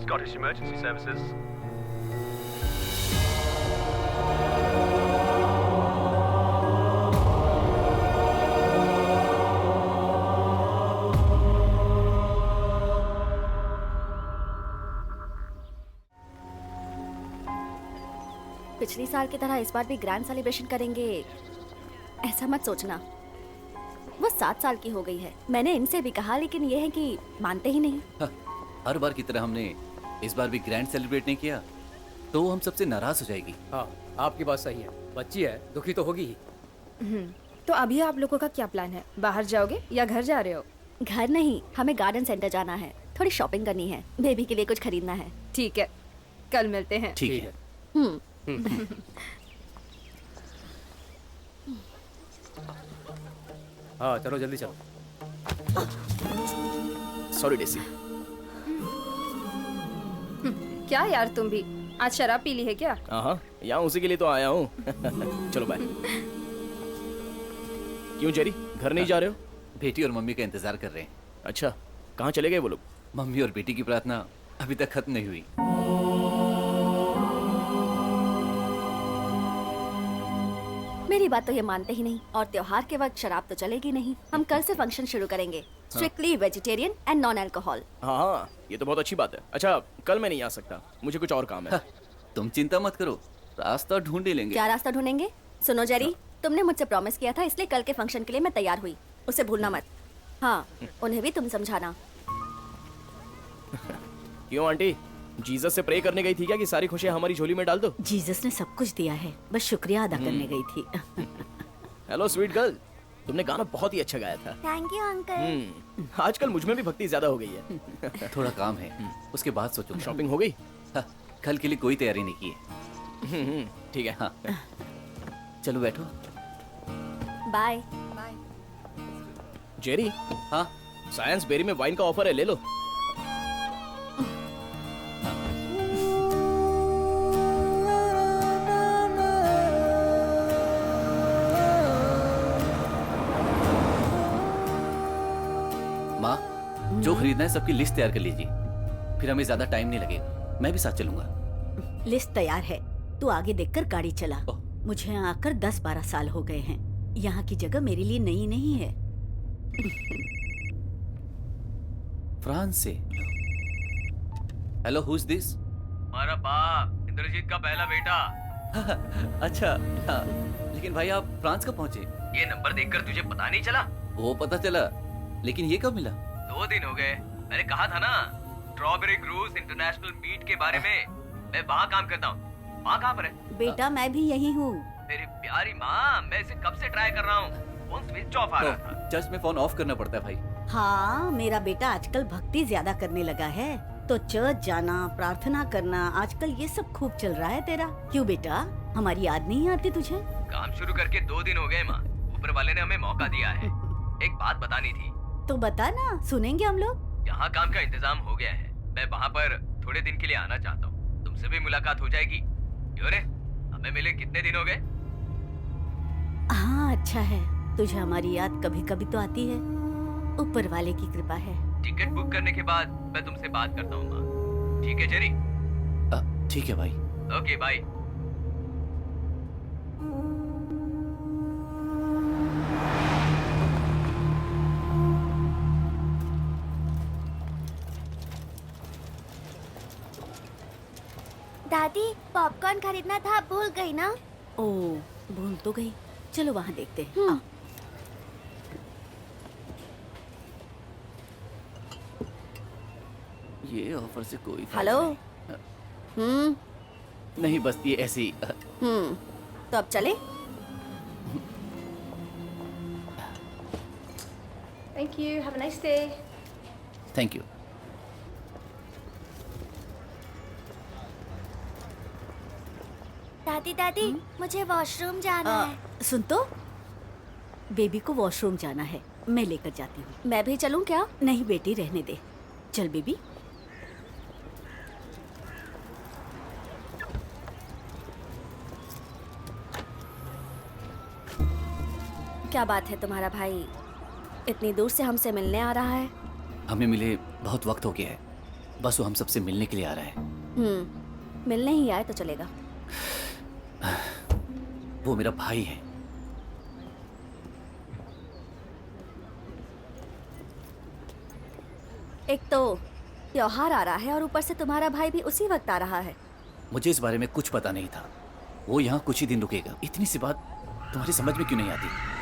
Scottish Emergency Services. पिछली साल की तरह इस बार भी ग्रैंड सेलिब्रेशन करेंगे ऐसा मत सोचना। वो 7 साल की हो गई है। मैंने इनसे भी कहा लेकिन ये है कि मानते ही नहीं। हर बार की तरह हमने इस बार भी ग्रैंड सेलिब्रेट नहीं किया तो वो हम सबसे नाराज हो जाएगी। हाँ, आपकी बात सही है। बच्ची है, दुखी तो होगी ही। तो अभी आप लोगों का क्या प्लान है? बाहर जाओगे या घर जा रहे हो? घर नहीं, हमें गार्डन सेंटर जाना है, थोड़ी शॉपिंग करनी है, बेबी के लिए कुछ खरीदना है। ठीक है, कल मिलते हैं। ठीक है। हाँ चलो जल्दी चलो। Sorry Daisy. क्या यार तुम भी आज शराब पी ली है क्या? हाँ, यहाँ उसी के लिए तो आया हूँ। चलो बाय। क्यों जेरी, घर नहीं जा रहे हो? बेटी और मम्मी का इंतजार कर रहे हैं। अच्छा, कहाँ चले गए वो लोग? मम्मी और बेटी की प्रार्थना अभी तक खत्म नहीं हुई। मेरी बात तो ये मानते ही नहीं और त्योहार के वक्त शराब तो चलेगी नहीं। हम कल से फंक्शन शुरू करेंगे, strictly vegetarian and non alcohol. हाँ, ये तो बहुत अच्छी बात है। अच्छा, कल मैं नहीं आ सकता, मुझे कुछ और काम है। तुम चिंता मत करो, रास्ता ढूंढ ही लेंगे। क्या रास्ता ढूंढेंगे? सुनो जेरी, तुमने मुझसे प्रॉमिस किया था इसलिए कल के फंक्शन के लिए मैं तैयार हुई, उसे भूलना मत। हाँ, उन्हें भी तुम समझाना। क्यों आंटी, जीसस से प्रे करने गई थी क्या कि सारी खुशियाँ हमारी झोली में डाल दो? जीसस ने सब कुछ दिया है, बस शुक्रिया अदा करने गई थी। हेलो स्वीट गर्ल, तुमने गाना बहुत ही अच्छा गाया था। Thank you uncle. आजकल मुझ में भी भक्ति ज्यादा हो गई है। थोड़ा काम है, उसके बाद सोचूंगा। शॉपिंग हो गई? कल के लिए कोई तैयारी नहीं की है। ठीक है। हाँ, चलो बैठो। बाय। जेरी, हाँ, साइंस बेरी में वाइन का ऑफर है, ले लो। माँ, जो खरीदना है सबकी लिस्ट तैयार कर लीजिए, फिर हमें ज्यादा टाइम नहीं लगेगा। मैं भी साथ चलूंगा। लिस्ट तैयार है, तू आगे देखकर गाड़ी चला। ओह। मुझे यहाँ आकर 10-12 साल हो गए हैं। यहाँ की जगह मेरे लिए नई नहीं है। फ्रांस से। Hello, who is this? हमारा बाप, इंद्रजीत का पहला बेटा। अच्छा, हाँ, लेकिन भाई आप फ्रांस कब पहुंचे? ये नंबर देखकर तुझे पता नहीं चला? वो पता चला, लेकिन ये कब मिला? 2 दिन हो गए। मैंने कहा था ना, स्ट्रॉबेरी क्रूज इंटरनेशनल मीट के बारे में। मैं वहाँ काम करता हूँ। माँ कहाँ पर है? बेटा मैं भी यही हूँ। मेरी प्यारी माँ, मैं इसे कब से ट्राई कर रहा हूँ, फोन स्विच ऑफ आ रहा था। चर्च में फोन ऑफ करना पड़ता है भाई। हाँ, मेरा बेटा आजकल भक्ति ज्यादा करने लगा है, तो चर्च जाना, प्रार्थना करना, आजकल ये सब खूब चल रहा है तेरा। क्यों बेटा, हमारी याद नहीं आती तुझे? काम शुरू करके 2 दिन हो गए माँ। ऊपर वाले ने हमें मौका दिया है। एक बात बतानी थी। तो बता ना, सुनेंगे हम लोग। यहाँ काम का इंतजाम हो गया है। मैं वहाँ पर थोड़े दिन के लिए आना चाहता हूँ। तुमसे भी मुलाकात हो जाएगी। क्यों रे, हमें मिले कितने दिन हो गए? हाँ अच्छा है, तुझे हमारी याद कभी कभी तो आती है। ऊपर वाले की कृपा है। टिकट बुक करने के बाद मैं तुमसे बात करता हूँ माँ। ठीक है जेरी? ठीक है भाई। Okay bye. दादी, पॉपकॉर्न खरीदना था, भूल गई ना? ओ, भूल तो गई। चलो वहाँ देखते हैं। आओ। ये ऑफर से कोई फायदा हेलो। नहीं। नहीं, बस ये ऐसी ही। तो अब चले? Thank you, have a nice day. Thank you. दादी दादी, मुझे वॉशरूम जाना है। सुन तो, बेबी को वॉशरूम जाना है, मैं लेकर जाती हूँ। मैं भी चलूं क्या? नहीं बेटी, रहने दे। चल बेबी। क्या बात है, तुम्हारा भाई इतनी दूर से हमसे मिलने आ रहा है? हमें मिले बहुत वक्त हो गया है। बस वो हम सबसे मिलने के लिए आ रहा है। मिलने ही आए तो चलेगा। वो मेरा भाई है। एक तो त्योहार आ रहा है और ऊपर से तुम्हारा भाई भी उसी वक्त आ रहा है। मुझे इस बारे में कुछ पता नहीं था। वो यहाँ कुछ ही दिन रुकेगा। इतनी सी बात तुम्हारी समझ में क्यों नहीं आती?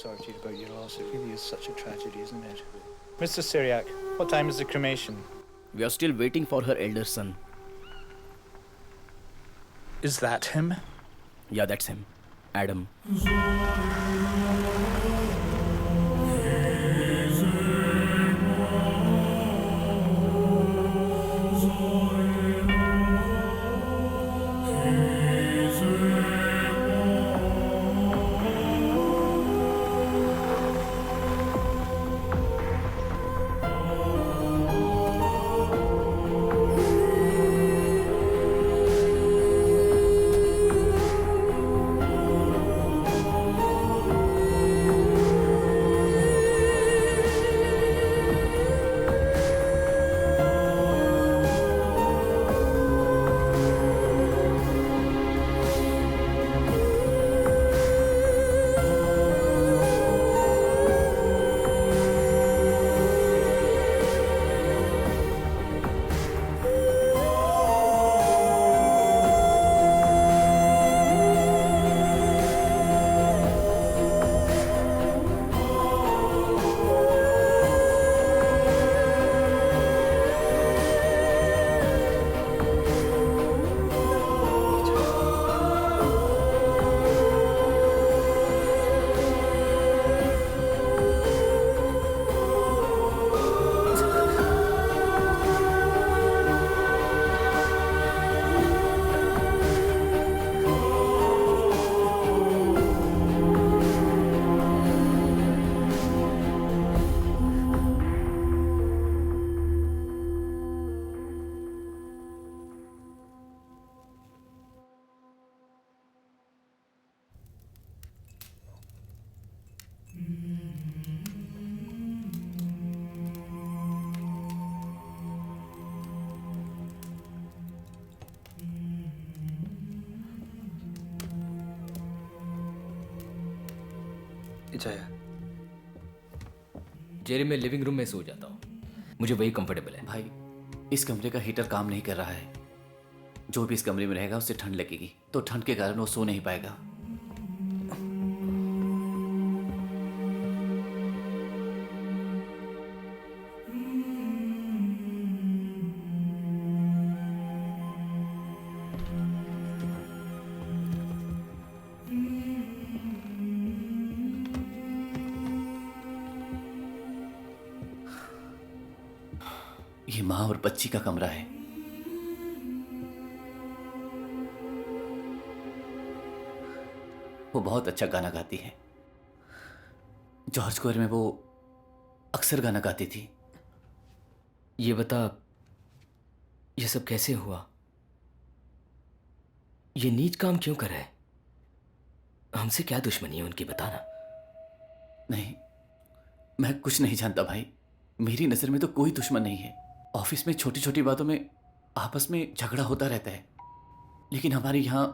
Sorry to you about your loss. It really is such a tragedy, isn't it? Mr. Syriac, what time is the cremation? We are still waiting for her elder son. Is that him? Yeah, that's him. Adam. चाहिए? Jerry में living room में सो जाता हूँ, मुझे वही comfortable है। भाई इस कमरे का हीटर काम नहीं कर रहा है। जो भी इस कमरे में रहेगा उससे ठंड लगेगी, तो ठंड के कारण वो सो नहीं पाएगा। ये माँ और बच्ची का कमरा है। वो बहुत अच्छा गाना गाती है। जॉर्ज स्क्वायर में वो अक्सर गाना गाती थी। ये बता, ये सब कैसे हुआ? ये नीच काम क्यों कर रहा है? हमसे क्या दुश्मनी है उनकी, बताना। नहीं, मैं कुछ नहीं जानता भाई। मेरी नजर में तो कोई दुश्मन नहीं है। ऑफिस में छोटी छोटी बातों में आपस में झगड़ा होता रहता है, लेकिन हमारे यहाँ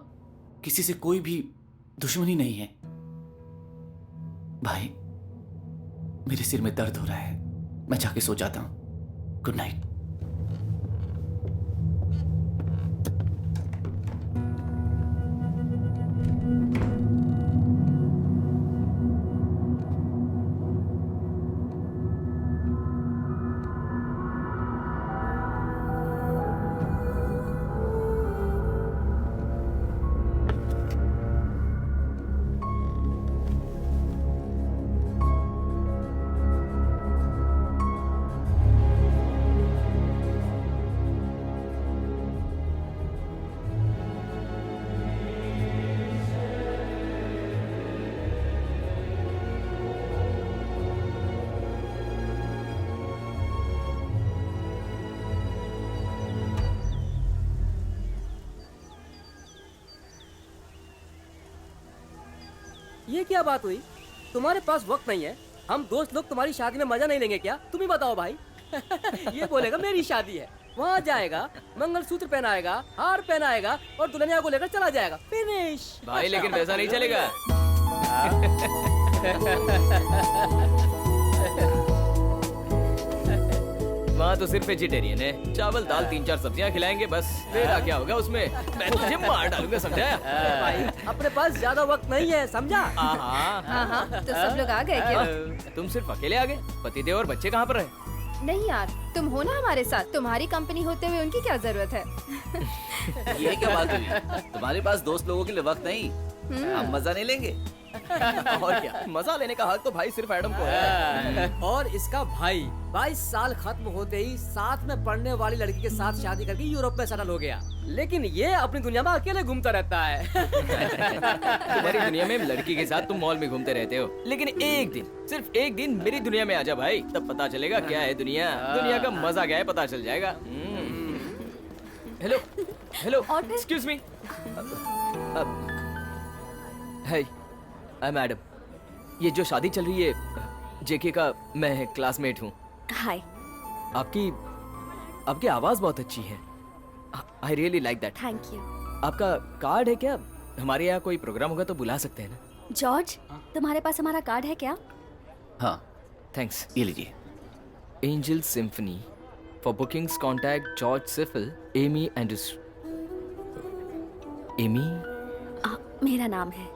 किसी से कोई भी दुश्मनी नहीं है। भाई मेरे सिर में दर्द हो रहा है, मैं जाके सो जाता हूँ। Good night. ये क्या बात हुई? तुम्हारे पास वक्त नहीं है? हम दोस्त लोग तुम्हारी शादी में मजा नहीं लेंगे क्या? तुम ही बताओ भाई। ये बोलेगा मेरी शादी है, वहाँ जाएगा, मंगलसूत्र पहनाएगा, हार पहनाएगा और दुल्हनिया को लेकर चला जाएगा। फिनिश भाई लेकिन वैसा नहीं चलेगा। वहाँ तो सिर्फ वेजिटेरियन है, चावल दाल 3-4 सब्जियाँ खिलाएंगे बस। मेरा क्या होगा उसमें? मैं तुझे मार डालूंगा, समझा? भाई अपने पास ज्यादा वक्त नहीं है, समझा? हाँ, तो सब लोग आ गए क्या? तुम सिर्फ अकेले आ गए? पतिदेव और बच्चे कहाँ पर रहे? नहीं यार, तुम हो ना हमारे साथ, तुम्हारी कंपनी होते हुए उनकी क्या जरूरत है? ये क्या बात हुई? तुम्हारे पास दोस्त लोगों के लिए वक्त नहीं, हम मजा नहीं लेंगे? और क्या, मजा लेने का हक तो भाई सिर्फ एडम को है। और इसका भाई 22 साल खत्म होते ही साथ में पढ़ने वाली लड़की के साथ शादी करके यूरोप में सेटल हो गया, लेकिन ये अपनी दुनिया में अकेले घूमता रहता है। तुम्हारी दुनिया में लड़की के साथ तुम मॉल में घूमते रहते हो, लेकिन एक दिन, सिर्फ एक दिन मेरी दुनिया में आजा भाई, तब पता चलेगा क्या है दुनिया। दुनिया का मजा क्या है पता चल जाएगा। Hello hello, excuse me. Hi, I am Adam. ये जो शादी चल रही है जेके का, मैं क्लासमेट हूँ। हाय। आपकी आवाज बहुत अच्छी है। I really like that. Thank you. आपका कार्ड है क्या? हमारे यहाँ कोई प्रोग्राम होगा तो बुला सकते हैं ना? जॉर्ज, तुम्हारे पास हमारा कार्ड है क्या? हाँ, थैंक्स। ये लीजिए। Angel Symphony for bookings contact George Sifil, Amy Anders. Amy मेरा नाम है।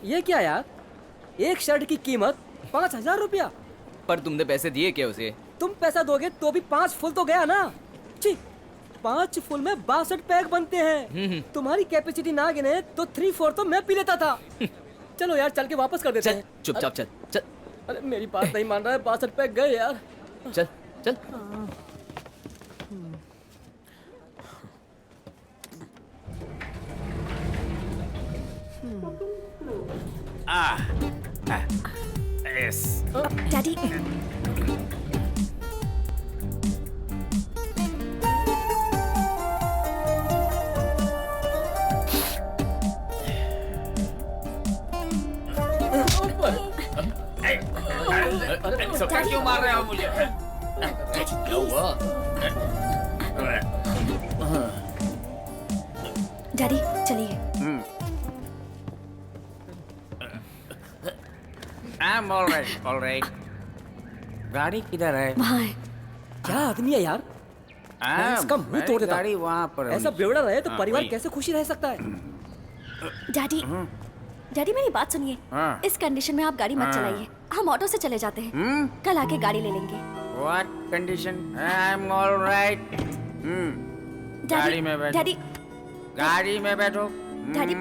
ये क्या यार, एक शर्ट की कीमत 5,000 रुपया। पर तुमने पैसे दिए क्या उसे? तुम पैसा दोगे तो भी 5 फुल तो गया ना। 5 फुल में 62 पैक बनते हैं। तुम्हारी कैपेसिटी ना गिने तो 3/4 तो मैं पी लेता था। चलो यार, चल के वापस कर देते हैं। चुपचाप चल चल। अरे मेरी बात नहीं मान रहा है, 62 पैक गए यार। चल चल। डैडी, क्यों मार रहे हो मुझे? क्या हुआ? डैडी चलिए। I'm all right. गाड़ी किधर है? वहाँ है। क्या आदमी है यार, हाँ, इसका मुंह मेरी तोड़ देता। गाड़ी वहाँ पर है। ऐसा बेवड़ा रहे तो हाँ, परिवार वही। कैसे खुशी रह सकता है? डैडी डैडी मेरी बात सुनिए। हाँ। इस कंडीशन में आप गाड़ी मत हाँ। चलाइए, हम ऑटो से चले जाते हैं। कल आके गाड़ी ले लेंगे। What condition? I'm all right. गाड़ी में बैठो। डैडी गाड़ी में बैठो। डैडी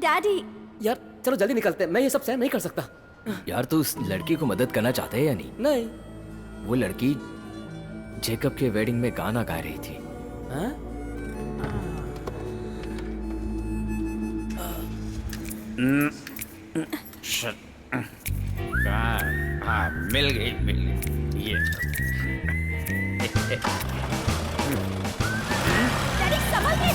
डैडी यार चलो जल्दी निकलते हैं, मैं ये सब सहन नहीं कर सकता। यार तू उस लड़की को मदद करना चाहते है या नहीं? नहीं। वो लड़की जेकब के वेडिंग में गाना गा रही थी। हाँ? हाँ, मिल गई ये। डैडी संभल के।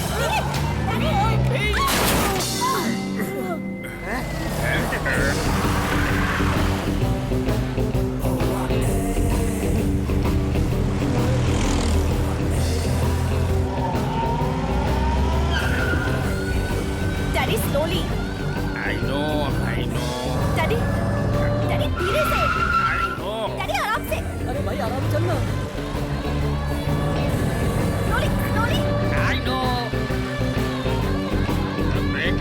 Daddy slowly. I know. Daddy daddy धीरे से। I know. डैडी आराम से। अरे भाई आराम से चलना। Slowly slowly. I know. Break.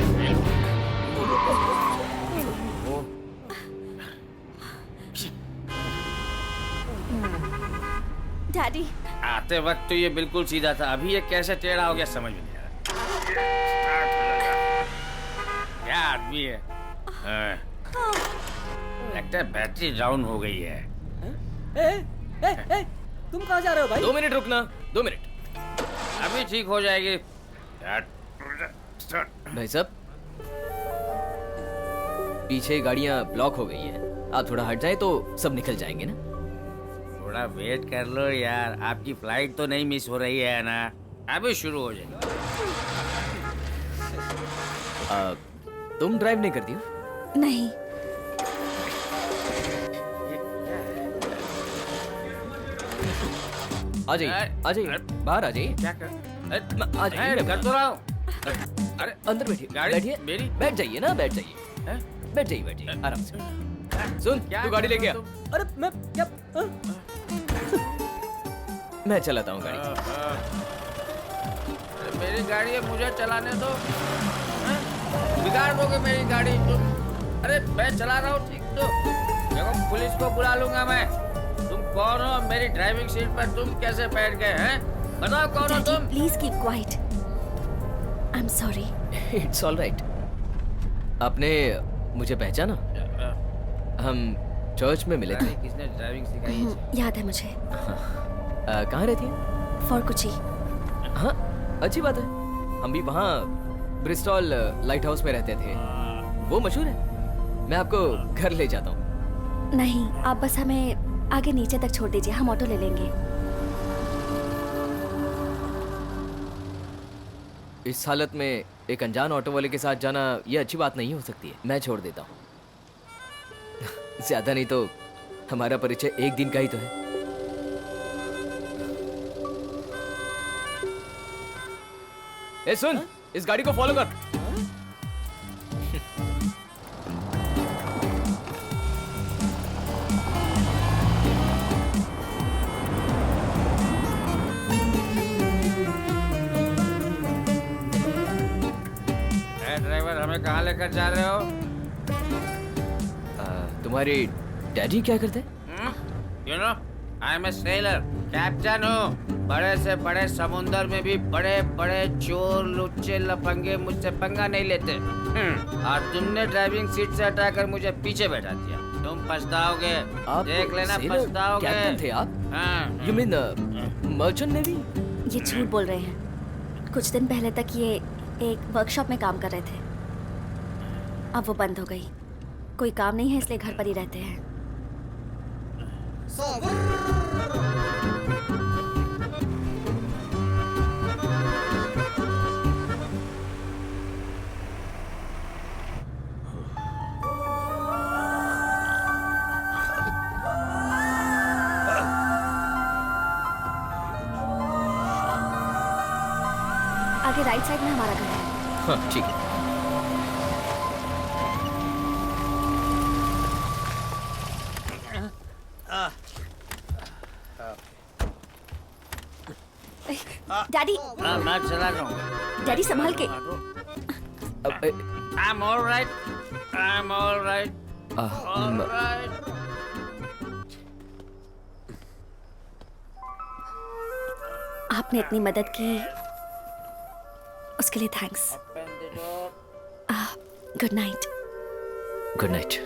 Daddy आते वक्त तो ये बिल्कुल सीधा था, अभी ये कैसे टेढ़ा हो गया समझ में नहीं आ रहा। क्या आदमी है? हाँ। लगता है बैटरी डाउन हो गई है। तुम कहाँ जा रहे हो भाई? 2 मिनट रुकना, 2 मिनट। अभी ठीक हो जाएगी। भाई साहब, पीछे गाड़ियां ब्लॉक हो गई हैं। आप थोड़ा हट जाए तो सब निकल जाएंगे ना। थोड़ा वेट कर लो यार, आपकी फ्लाइट तो नहीं मिस हो रही है ना, अभी शुरू हो जाएगी। तुम ड्राइव नहीं करती हो? नहीं। आ जाइए, बाहर आ जाइए। क्या कर? आ जाइए, कर तो रहा हूँ। अरे अंदर बैठिए। गाड़ी बैठिए, मेरी। बैठ जाइए ना, बैठ जाइए, बैठ जाइए आराम से। सुन, तू गाड़ी लेके आ। अरे मैं क्या? मैं चलाता हूँ गाड़ी। मेरी गाड़ी है, मुझे चलाने दो। बिगाड़ दोगे मेरी गाड़ी तुम। अरे मैं चला रहा हूँ ठीक तो। देखो पुलिस को बुला लूंगा मैं। तुम कौन हो? मेरी ड्राइविंग सीट पर तुम कैसे बैठ गए हैं? बताओ कौन हो तुम? Please keep quiet. I am sorry. It's all right. आपने मुझे पहचाना? हम चर्च में मिले थे। किसने ड्राइविंग सिखाई है? याद है मुझे। कहाँ रहती है? फॉर कुची। हाँ, अच्छी बात है। हम भी वहाँ ब्रिस्टॉल लाइट हाउस में रहते थे। वो मशहूर है। मैं आपको घर ले जाता हूँ। नहीं, आप बस हमें आगे नीचे तक छोड़ दीजिए, हम ऑटो ले लेंगे। इस हालत में एक अनजान ऑटो वाले के साथ जाना ये अच्छी बात नहीं हो सकती है। मैं छोड़ देता हूँ। ज्यादा नहीं तो हमारा परिचय एक दिन का ही तो है। ए सुन, इस गाड़ी को फॉलो कर। ड्राइवर, हमें कहाँ लेकर जा रहे हो? तुम्हारे डैडी क्या करते हैं? You know, I am a sailor, captain हूँ। बड़े से बड़े समुंदर में भी बड़े बड़े चोर लुच्चे लफंगे मुझसे पंगा नहीं लेते। और तुमने ड्राइविंग सीट से हटाकर मुझे पीछे बैठा दिया। तुम पछताओगे, देख लेना पछताओगे। कैप्टन थे आप? हाँ। You mean merchant navy? ये झूठ बोल रहे हैं। कुछ दिन पहले तक ये एक वर्कशॉप में काम कर रहे थे। अब वो बंद हो गई। कोई काम नहीं है इसलिए घर पर ही रहते हैं। आगे राइट साइड में हमारा घर है। हाँ ठीक है। डैडी मैं चला जाऊंगा। डैडी संभाल के। I'm all right. I'm all right. All right. आपने इतनी मदद की उसके लिए thanks. Open the door. Good night. Good night.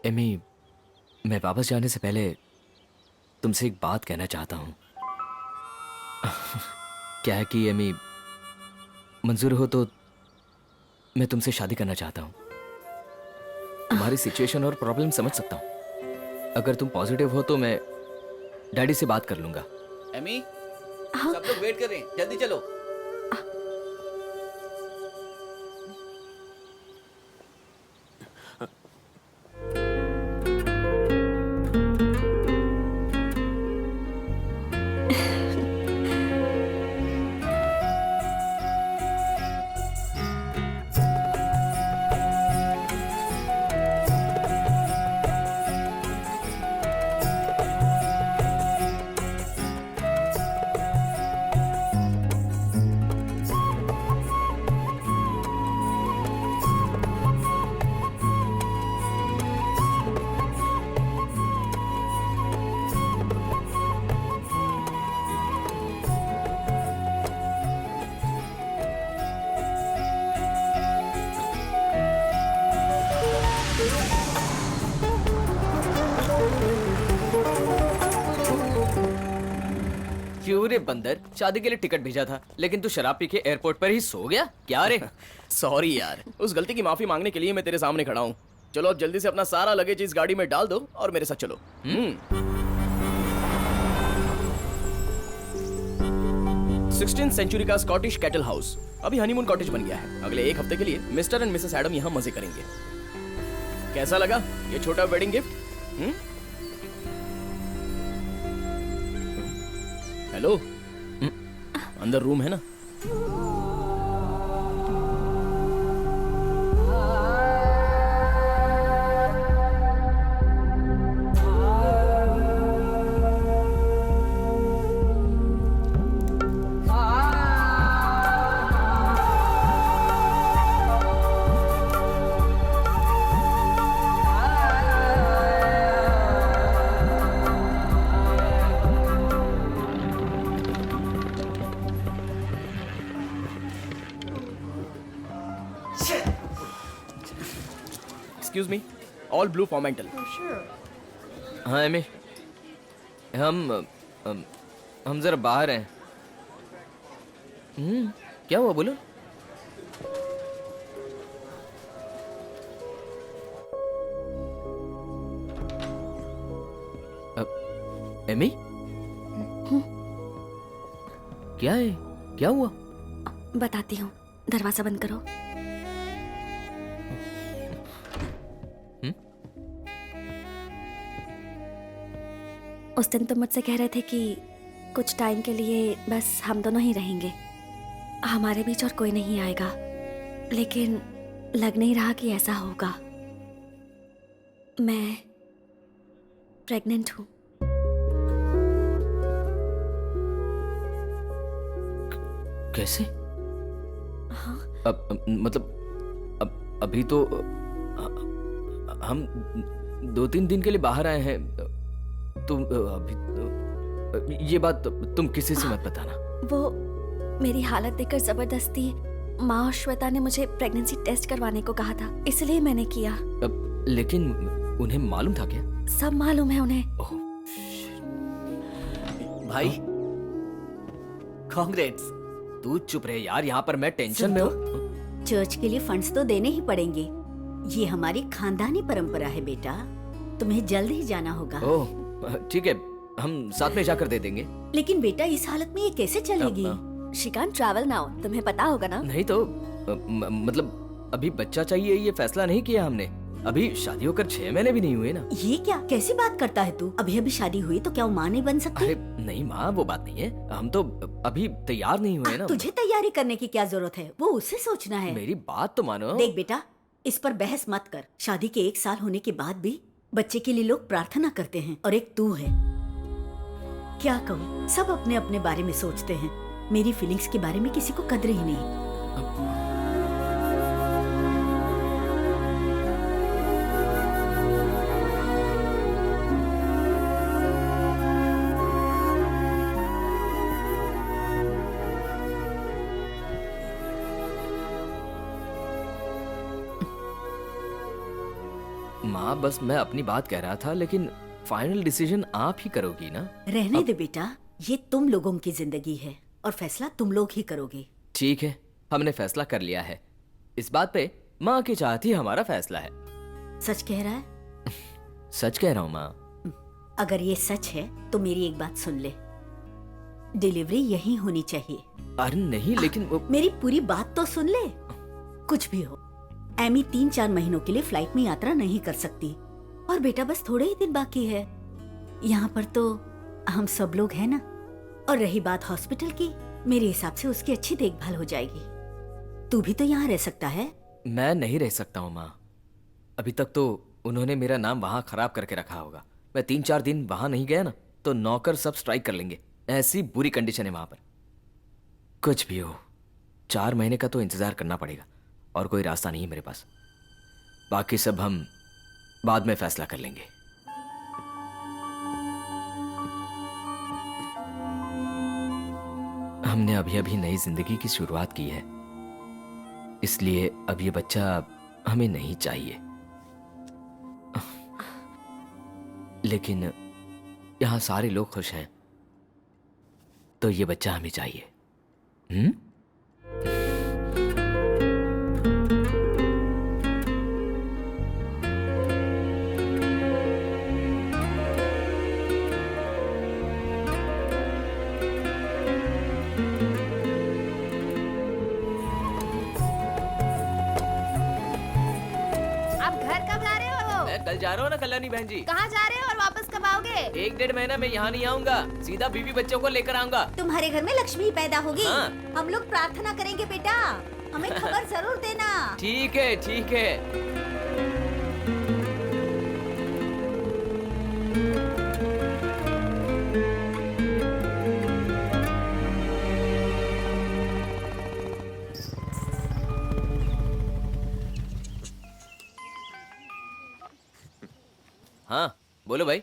Amy, मैं वापस जाने से पहले तुमसे एक बात कहना चाहता हूँ। क्या है कि एमी, मंजूर हो तो मैं तुमसे शादी करना चाहता हूँ। तुम्हारी सिचुएशन और प्रॉब्लम समझ सकता हूँ। अगर तुम पॉजिटिव हो तो मैं डैडी से बात कर लूंगा। एमी, सब लोग वेट कर रहे हैं, जल्दी चलो। क्यों रे बंदर, शादी के लिए टिकट भेजा था लेकिन तू शराब पी के एयरपोर्ट पर ही सो गया क्या रे? सॉरी यार, उस गलती की माफी मांगने के लिए मैं तेरे सामने खड़ा हूँ। चलो अब जल्दी से अपना सारा लगेज इस गाड़ी में डाल दो और मेरे साथ चलो। 16th सेंचुरी का स्कॉटिश कैटल हाउस अभी हनीमून कॉटेज बन गया है। अगले एक हफ्ते के लिए मिस्टर एंड मिसेस एडम यहाँ मजे करेंगे। कैसा लगा ये छोटा वेडिंग गिफ्ट? हेलो, अंदर रूम है ना? Excuse me, all blue for mental. हाँ एमी, हम जरा बाहर हैं। क्या हुआ बोलो? एमी, क्या है? क्या हुआ? बताती हूँ, दरवाजा बंद करो। उस दिन तुम मुझसे कह रहे थे कि कुछ टाइम के लिए बस हम दोनों ही रहेंगे, हमारे बीच और कोई नहीं आएगा, लेकिन लग नहीं रहा कि ऐसा होगा। प्रेग्नेंट हूँ। कैसे? हाँ। मतलब अभी तो हम 2-3 दिन के लिए बाहर आए हैं। तुम अभी ये बात तुम किसी से मत बताना। वो मेरी हालत देखकर जबरदस्ती माँ और श्वेता ने मुझे प्रेगनेंसी टेस्ट करवाने को कहा था, इसलिए मैंने किया। लेकिन उन्हें मालूम था क्या? सब मालूम है उन्हें। भाई कांग्रेट्स। तू चुप रहे यार, यहाँ पर मैं टेंशन में हूँ। चर्च के लिए फंड्स तो देने ही पड़ेंगे। ये हमारी खानदानी परंपरा है बेटा, तुम्हें जल्द ही जाना होगा। ओह ठीक है, हम साथ में जाकर दे देंगे। लेकिन बेटा इस हालत में ये कैसे चलेगी? श्रीकांत ट्रैवल नाउ, तुम्हें पता होगा ना। नहीं तो मतलब अभी बच्चा चाहिए ये फैसला नहीं किया हमने। अभी शादी होकर 6 महीने भी नहीं हुए ना। ये क्या कैसी बात करता है तू? अभी अभी शादी हुई तो क्या वो माँ नहीं बन सकती? अरे नहीं माँ, वो बात नहीं है। हम तो अभी तैयार नहीं हुए ना। तुझे तैयारी करने की क्या जरूरत है, वो उससे सोचना है। मेरी बात तो मानो। देख बेटा, इस पर बहस मत कर। शादी के 1 साल होने के बाद भी बच्चे के लिए लोग प्रार्थना करते हैं, और एक तू है। क्या कहूँ, सब अपने अपने बारे में सोचते हैं। मेरी फीलिंग्स के बारे में किसी को कदर ही नहीं। माँ बस मैं अपनी बात कह रहा था, लेकिन फाइनल डिसीजन आप ही करोगी ना। रहने दे बेटा, ये तुम लोगों की जिंदगी है और फैसला तुम लोग ही करोगे। ठीक है, हमने फैसला कर लिया है। इस बात पे माँ की चाहत ही हमारा फैसला है। सच कह रहा है? सच कह रहा हूँ माँ। अगर ये सच है तो मेरी एक बात सुन ले, डिलीवरी यहीं होनी चाहिए। अरे नहीं, लेकिन वो... मेरी पूरी बात तो सुन ले। कुछ भी हो, एमी 3-4 महीनों के लिए फ्लाइट में यात्रा नहीं कर सकती, और बेटा बस थोड़े ही दिन बाकी है। यहाँ पर तो हम सब लोग हैं ना। और रही बात हॉस्पिटल की, मेरे हिसाब से उसकी अच्छी देखभाल हो जाएगी। तू भी तो यहाँ रह सकता है। मैं नहीं रह सकता हूँ माँ। अभी तक तो उन्होंने मेरा नाम वहाँ खराब करके रखा होगा। मैं 3-4 दिन वहाँ नहीं गया ना तो नौकर सब स्ट्राइक कर लेंगे। ऐसी बुरी कंडीशन है वहाँ पर। कुछ भी हो, 4 महीने का तो इंतजार करना पड़ेगा, और कोई रास्ता नहीं है मेरे पास। बाकी सब हम बाद में फैसला कर लेंगे। हमने अभी अभी नई जिंदगी की शुरुआत की है, इसलिए अब ये बच्चा हमें नहीं चाहिए। लेकिन यहां सारे लोग खुश हैं, तो ये बच्चा हमें चाहिए। कल जा रहा हूँ ना कल्याणी बहन जी। कहाँ जा रहे हो और वापस कब आओगे? 1-1.5 महीना मैं यहाँ नहीं आऊंगा, सीधा बीवी बच्चों को लेकर आऊंगा। तुम्हारे घर में लक्ष्मी पैदा होगी। हाँ। हम लोग प्रार्थना करेंगे बेटा, हमें खबर जरूर देना। ठीक है ठीक है। हाँ बोलो भाई।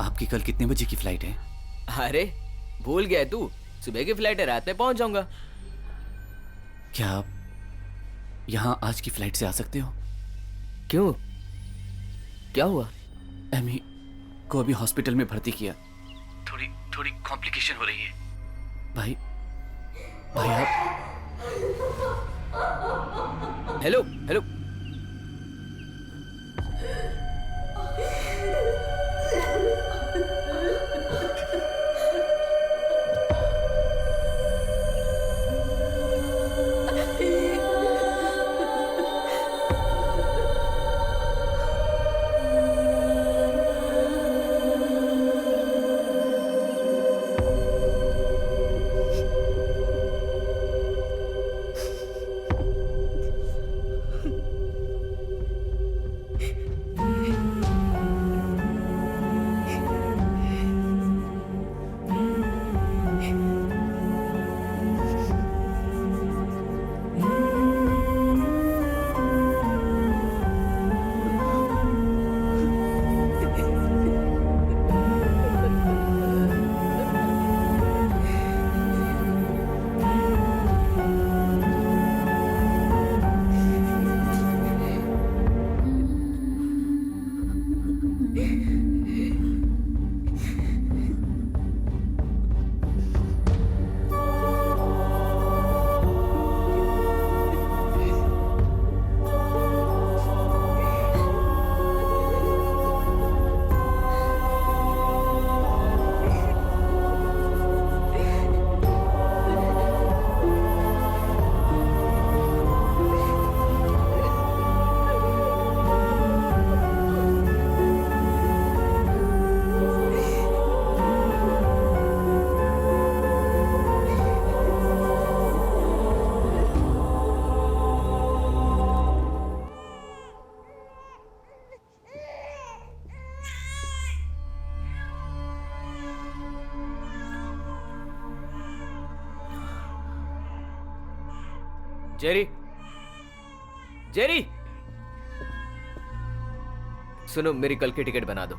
आपकी कल कितने बजे की फ्लाइट है? अरे भूल गया तू, सुबह की फ्लाइट है, रात में पहुंच जाऊंगा। क्या आप यहाँ आज की फ्लाइट से आ सकते हो? क्यों, क्या हुआ? एमी को अभी हॉस्पिटल में भर्ती किया, थोड़ी कॉम्प्लिकेशन हो रही है। भाई आप हेलो हेलो। जेरी, जेरी, सुनो, मेरी कल की टिकट बना दो,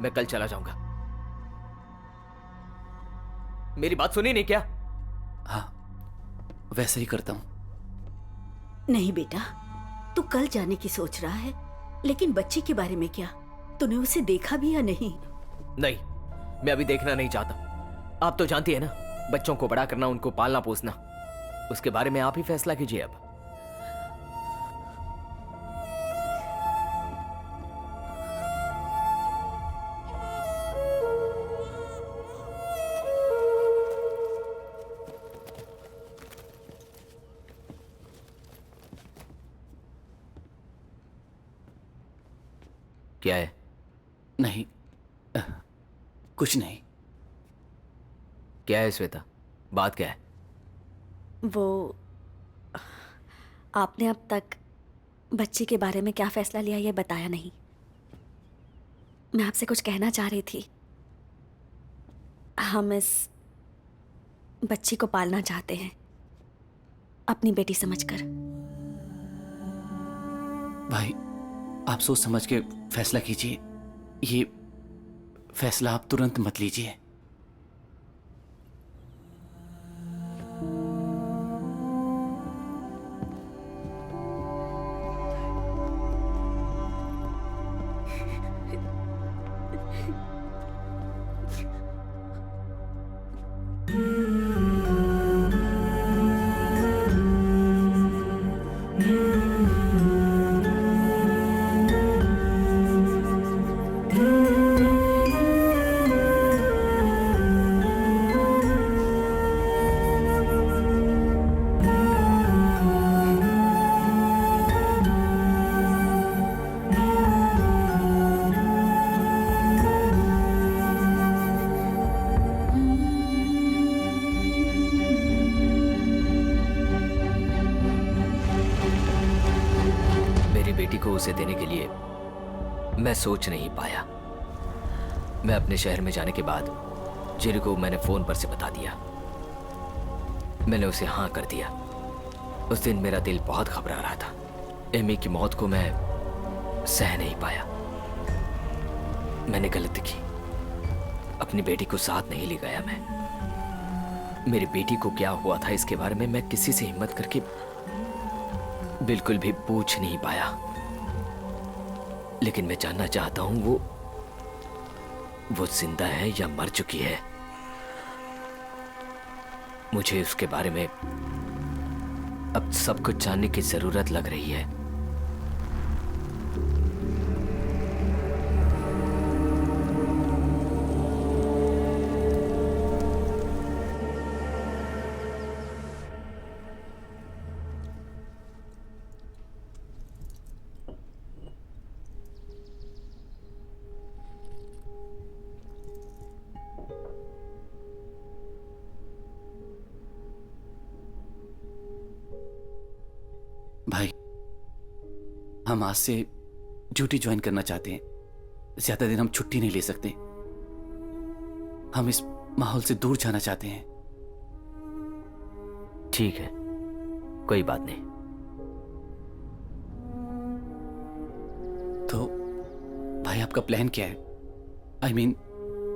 मैं कल चला जाऊंगा। मेरी बात सुनी नहीं क्या? हाँ, वैसे ही करता हूँ। नहीं बेटा, तू कल जाने की सोच रहा है, लेकिन बच्चे के बारे में क्या? तूने उसे देखा भी या नहीं? नहीं, मैं अभी देखना नहीं चाहता। आप तो जानती है ना, बच्चों को बड़ा करना, उनको पालना पोसना, उसके बारे में आप ही फैसला कीजिए अब। क्या है? नहीं, कुछ नहीं। क्या है श्वेता, बात क्या है? वो आपने अब तक बच्ची के बारे में क्या फैसला लिया ये बताया नहीं। मैं आपसे कुछ कहना चाह रही थी। हम इस बच्ची को पालना चाहते हैं, अपनी बेटी समझकर। भाई, आप सोच समझ के फैसला कीजिए। ये फैसला आप तुरंत मत लीजिए। उसे देने के लिए मैं सोच नहीं पाया। मैं अपने शहर में जाने के बाद जेरी को मैंने फोन पर से बता दिया। मैंने उसे हाँ कर दिया। उस दिन मेरा दिल बहुत घबरा रहा था। एमी की मौत को मैं सह नहीं पाया। मैंने गलती की, अपनी बेटी को साथ नहीं ले गया। मैं मेरी बेटी को क्या हुआ था इसके बारे में मैं किसी से हिम्मत करके बिल्कुल भी पूछ नहीं पाया। लेकिन मैं जानना चाहता हूं वो जिंदा है या मर चुकी है। मुझे उसके बारे में अब सब कुछ जानने की जरूरत लग रही है। भाई, हम आज से ड्यूटी ज्वाइन करना चाहते हैं। ज्यादा दिन हम छुट्टी नहीं ले सकते। हम इस माहौल से दूर जाना चाहते हैं। ठीक है, कोई बात नहीं। तो भाई, आपका प्लान क्या है? I mean,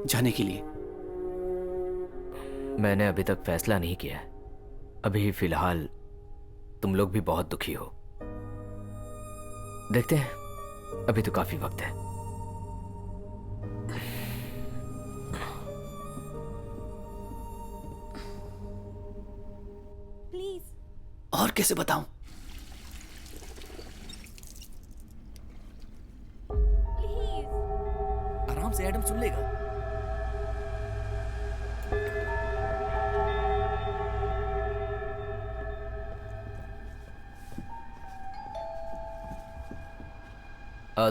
जाने के लिए। मैंने अभी तक फैसला नहीं किया है। अभी फिलहाल तुम लोग भी बहुत दुखी हो। देखते हैं, अभी तो काफी वक्त है। प्लीज। और कैसे बताऊं? आराम से, एडम सुन लेगा।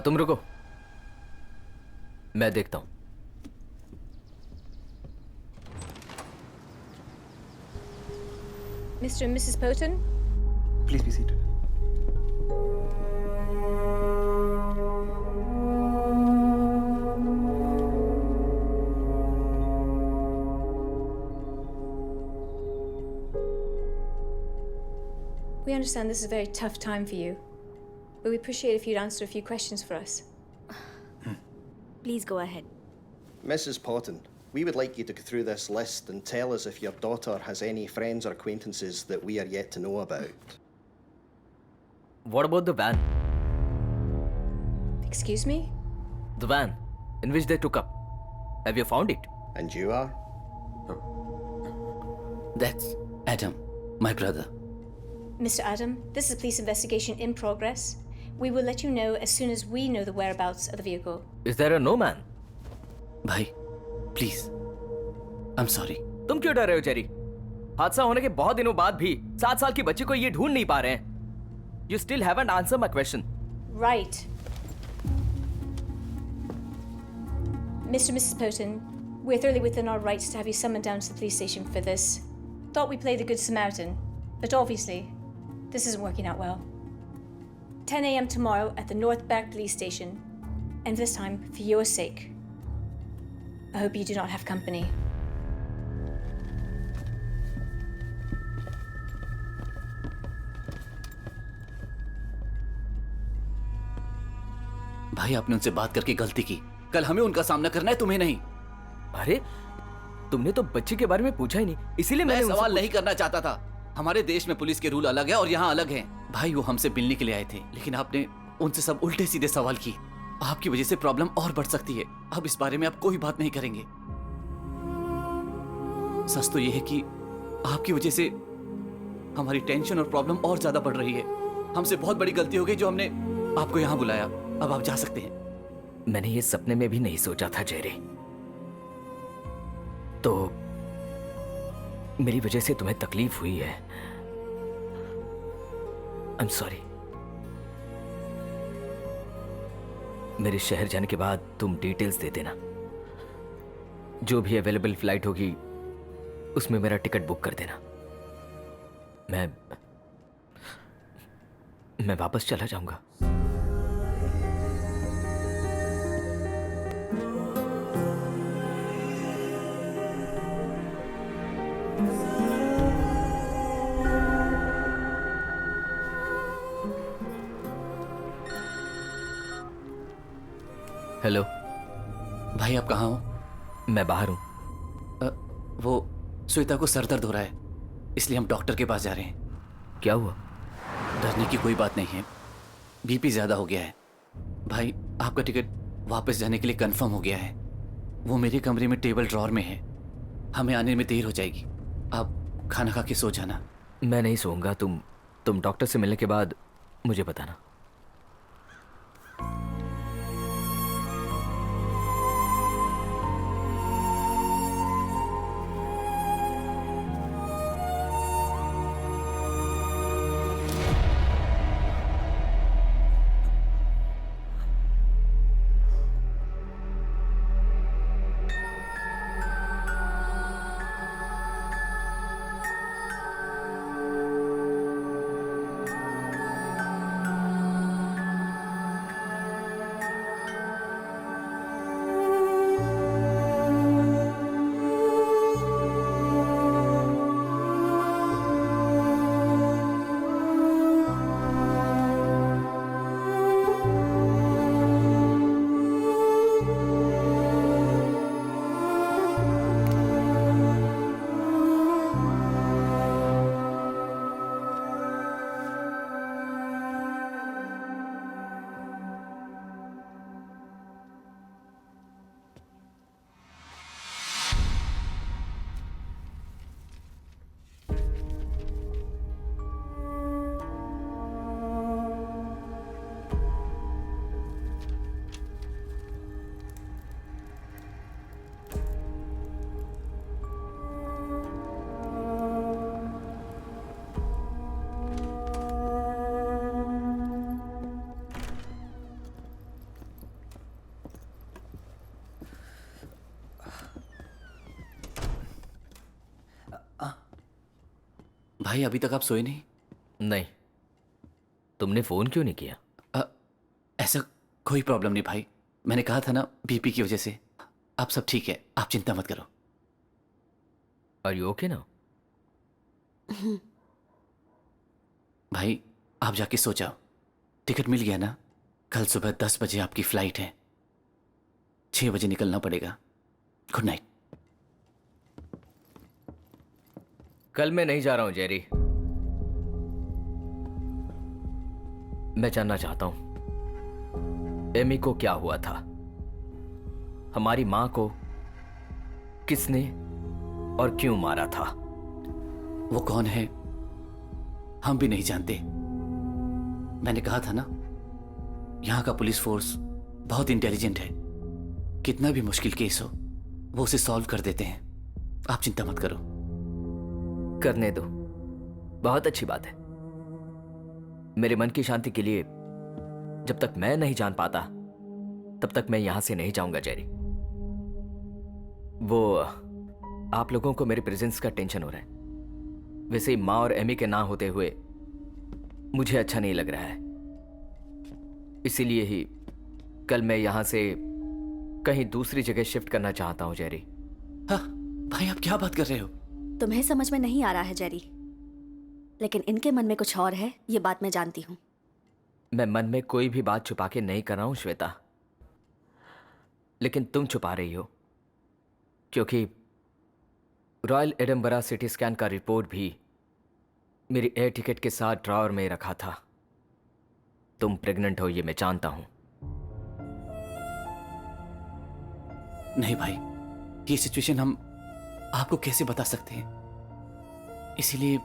तुम रुको, मैं देखता हूं। Mr. and Mrs. Poten? Please be seated. We understand this is a very tough time for you, but we appreciate if you'd answer a few questions for us. Please go ahead. Mrs. Potton, we would like you to go through this list and tell us if your daughter has any friends or acquaintances that we are yet to know about. What about the van? Excuse me? The van in which they took up. Have you found it? And you are? That's Adam, my brother. Mr. Adam, this is a police investigation in progress. We will let you know as soon as we know the whereabouts of the vehicle. Is there a no man? भाई, please. I'm sorry. तुम क्यों डर रहे हो Jerry? हादसा होने के बहुत दिनों बाद भी 7 साल की बच्ची को ये ढूंढ नहीं पा रहे हैं. You still haven't answered my question. Right. Mr. and Mrs. Poton, we're thoroughly within our rights to have you summoned down to the police station for this. Thought we played the Good Samaritan, but obviously, this isn't working out well. 10 a.m. tomorrow at the North Back Police Station, and this time for your sake. I hope you do not have company. भाई, आपने उनसे बात करके गलती की. कल हमें उनका सामना करना है, तुम्हें नहीं. अरे, तुमने तो बच्चे के बारे में पूछा ही नहीं, इसीलिए मैं मैंने सवाल नहीं करना चाहता था. हमारे देश में पुलिस के रूल अलग है और यहाँ अलग हैं. भाई, वो हमसे मिलने के लिए आए थे, लेकिन आपने उनसे सब उल्टे सीधे सवाल किए. आपकी वजह से प्रॉब्लम और बढ़ सकती है. अब इस बारे में आप कोई बात नहीं करेंगे. सच तो यह है कि आपकी वजह से हमारी टेंशन और प्रॉब्लम और ज्यादा बढ़ रही है. हमसे बहुत बड़ी गलती हो गई जो हमने आपको यहाँ बुलाया. अब आप जा सकते हैं. मैंने ये सपने में भी नहीं सोचा था जेरी. तो मेरी वजह से तुम्हें तकलीफ हुई है. I am sorry. मेरे शहर जाने के बाद तुम डिटेल्स दे देना. जो भी अवेलेबल फ्लाइट होगी उसमें मेरा टिकट बुक कर देना. मैं वापस चला जाऊंगा. हेलो भाई, आप कहाँ हो? मैं बाहर हूं. वो श्वेता को सर दर्द हो रहा है, इसलिए हम डॉक्टर के पास जा रहे हैं. क्या हुआ? डरने की कोई बात नहीं है. बीपी ज्यादा हो गया है. भाई, आपका टिकट वापस जाने के लिए कंफर्म हो गया है. वो मेरे कमरे में टेबल ड्रॉर में है. हमें आने में देर हो जाएगी. आप खाना खा के सो जाना. मैं नहीं सोऊंगा. तुम डॉक्टर से मिलने के बाद मुझे बताना. भाई, अभी तक आप सोए नहीं? नहीं. तुमने फोन क्यों नहीं किया? ऐसा कोई प्रॉब्लम नहीं भाई. मैंने कहा था ना, बीपी की वजह से. आप सब ठीक है, आप चिंता मत करो. Are you okay now? भाई आप जाके सो जाओ, टिकट मिल गया ना? कल सुबह 10 बजे आपकी फ्लाइट है, 6 बजे निकलना पड़ेगा। Good night. कल मैं नहीं जा रहा हूं जेरी। मैं जानना चाहता हूं एमी को क्या हुआ था, हमारी मां को किसने और क्यों मारा था। वो कौन है हम भी नहीं जानते। मैंने कहा था ना, यहां का पुलिस फोर्स बहुत इंटेलिजेंट है, कितना भी मुश्किल केस हो वो उसे सॉल्व कर देते हैं। आप चिंता मत करो। करने दो, बहुत अच्छी बात है। मेरे मन की शांति के लिए जब तक मैं नहीं जान पाता तब तक मैं यहां से नहीं जाऊंगा जेरी। वो आप लोगों को मेरे प्रेजेंस का टेंशन हो रहा है, वैसे ही माँ और एमी के ना होते हुए मुझे अच्छा नहीं लग रहा है। इसीलिए ही कल मैं यहां से कहीं दूसरी जगह शिफ्ट करना चाहता हूं जेरी। हाँ भाई, आप क्या बात कर रहे हो? तुम्हें समझ में नहीं आ रहा है जेरी, लेकिन इनके मन में कुछ और है, ये बात मैं जानती हूँ। मैं मन में कोई भी बात छुपा के नहीं कर रहा हूं श्वेता, लेकिन तुम छुपा रही हो, क्योंकि रॉयल एडनबरा सिटी स्कैन का रिपोर्ट भी मेरी एयर टिकट के साथ ड्रॉअर में रखा था। तुम प्रेग्नेंट हो ये मैं जानता हूं। नहीं भाई, ये सिचुएशन हम आपको कैसे बता सकते हैं, इसीलिए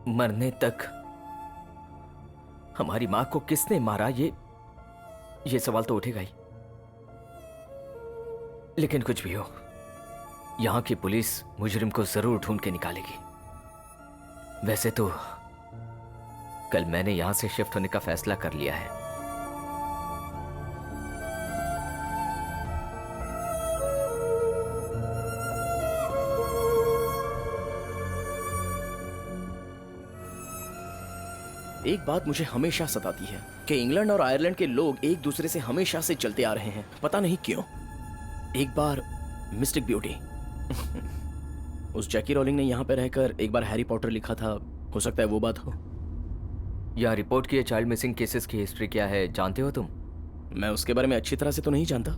मरने तक हमारी मां को किसने मारा ये सवाल तो उठेगा ही। लेकिन कुछ भी हो, यहां की पुलिस मुजरिम को जरूर ढूंढ के निकालेगी। वैसे तो कल मैंने यहां से शिफ्ट होने का फैसला कर लिया है। एक बात मुझे हमेशा सताती है कि इंग्लैंड और आयरलैंड के लोग एक दूसरे से हमेशा से चलते आ रहे हैं, पता नहीं क्यों। एक बार मिस्टिक ब्यूटी उस जैकी रोलिंग ने यहाँ पे रहकर एक बार हैरी पॉटर लिखा था, हो सकता है वो बात हो। यहाँ रिपोर्ट किए चाइल्ड मिसिंग केसेस की हिस्ट्री क्या है जानते हो तुम? मैं उसके बारे में अच्छी तरह से तो नहीं जानता,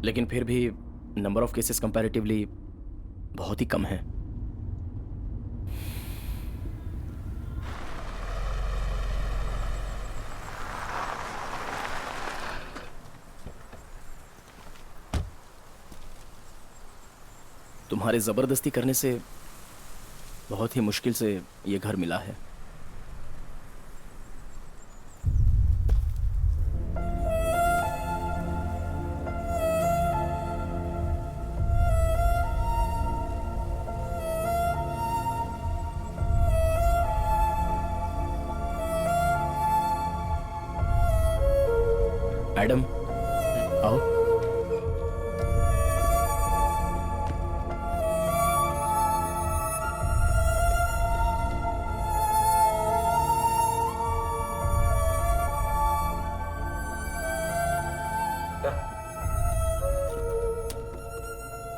लेकिन फिर भी नंबर ऑफ केसेस कंपैरेटिवली बहुत ही कम है। तुम्हारे जबरदस्ती करने से बहुत ही मुश्किल से ये घर मिला है। एडम, आओ।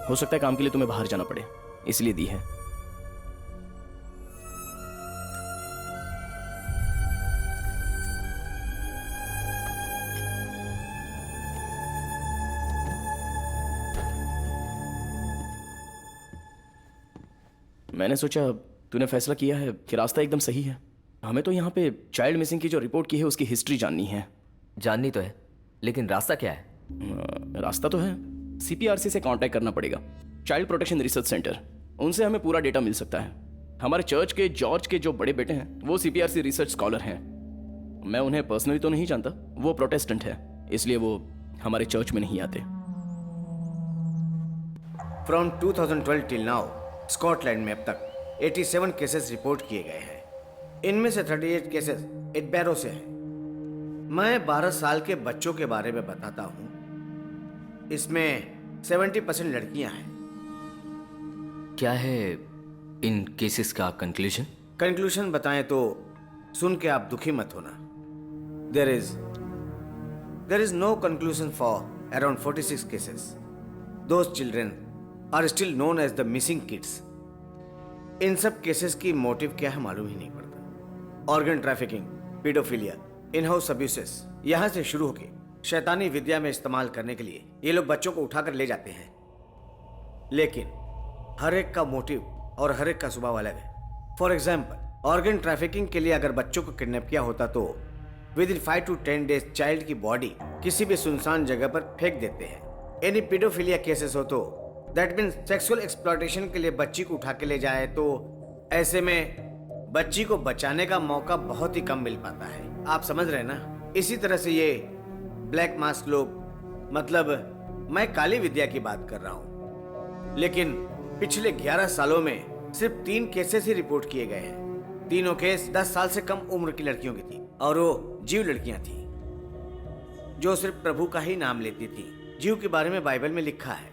हो सकता है काम के लिए तुम्हें बाहर जाना पड़े, इसलिए दी है। मैंने सोचा तूने फैसला किया है कि रास्ता एकदम सही है। हमें तो यहाँ पे चाइल्ड मिसिंग की जो रिपोर्ट की है उसकी हिस्ट्री जाननी है। जाननी तो है, लेकिन रास्ता क्या है? रास्ता तो है, सीपीआरसी से कांटेक्ट करना पड़ेगा, चाइल्ड प्रोटेक्शन रिसर्च सेंटर। उनसे हमें पूरा डेटा मिल सकता है। हमारे चर्च के जॉर्ज के जो बड़े बेटे हैं वो सीपीआरसी रिसर्च स्कॉलर हैं। मैं उन्हें पर्सनली तो नहीं जानता, वो प्रोटेस्टेंट है, इसलिए वो हमारे चर्च में नहीं आते। फ्रॉम 2012 टिल नाउ स्कॉटलैंड में अब तक 87 केसेस रिपोर्ट किए गए हैं। इनमें से 38 केसेस एडबैरो से हैं। मैं 12 साल के बच्चों के बारे में बताता हूँ। इसमें 70% लड़कियां हैं। क्या है इन केसेस का कंक्लूजन? कंक्लूजन बताएं तो सुन के आप दुखी मत होना। There is no conclusion for around 46 cases. Those children are still known as the missing kids. इन सब केसेस की मोटिव क्या है मालूम ही नहीं पड़ता। Organ trafficking, paedophilia, in house abuses, यहाँ से शुरू होके शैतानी विद्या में इस्तेमाल करने के लिए ये लोग बच्चों को उठाकर ले जाते हैं। लेकिन हर एक का मोटिव और हर एक का स्वभाव अलग है। फॉर एग्जाम्पल, ऑर्गन ट्रैफिकिंग के लिए अगर बच्चों को किडनैप किया होता तो with in 5 to 10 days child की बॉडी किसी भी सुनसान जगह पर फेंक देते हैं। एनी पीडोफिलिया केसेस हो तो दैट मीन्स सेक्सुअल एक्सप्लॉयटेशन के लिए बच्ची को उठा के ले जाए, तो ऐसे में बच्ची को बचाने का मौका बहुत ही कम मिल पाता है। आप समझ रहे हैं ना? इसी तरह से ये ब्लैक मास्क लोग, मतलब मैं काली विद्या की बात कर रहा हूँ, लेकिन पिछले 11 सालों में सिर्फ 3 केसेस ही रिपोर्ट किए गए हैं। तीनों केस 10 साल से कम उम्र की लड़कियों की थी और वो जीव लड़कियां थी जो सिर्फ प्रभु का ही नाम लेती थी। जीव के बारे में बाइबल में लिखा है,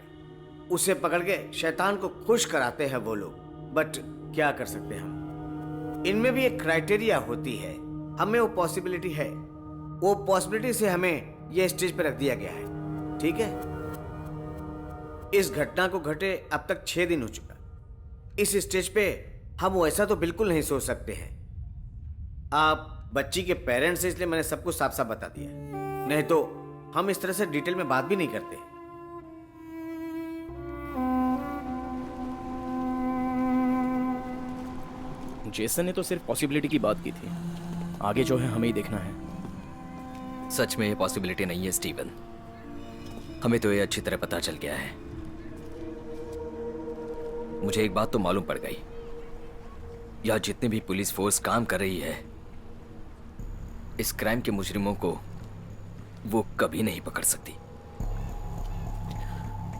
उसे पकड़ के शैतान को खुश कराते हैं वो लोग। बट क्या कर सकते हैं हम? इनमें भी एक क्राइटेरिया होती है, हमें वो पॉसिबिलिटी है, वो पॉसिबिलिटी से हमें ये स्टेज पे रख दिया गया है। ठीक है, इस घटना को घटे अब तक 6 दिन हो चुका। इस स्टेज पे हम वैसा तो बिल्कुल नहीं सोच सकते हैं। आप बच्ची के पेरेंट्स हैं, इसलिए मैंने सब कुछ साफ साफ बता दिया, नहीं तो हम इस तरह से डिटेल में बात भी नहीं करते। जेसन ने तो सिर्फ पॉसिबिलिटी की बात की थी, आगे जो है हमें ही देखना है। सच में ये पॉसिबिलिटी नहीं है स्टीवन, हमें तो ये अच्छी तरह पता चल गया है। मुझे एक बात तो मालूम पड़ गई, यहाँ जितनी भी पुलिस फोर्स काम कर रही है, इस क्राइम के मुजरिमों को वो कभी नहीं पकड़ सकती,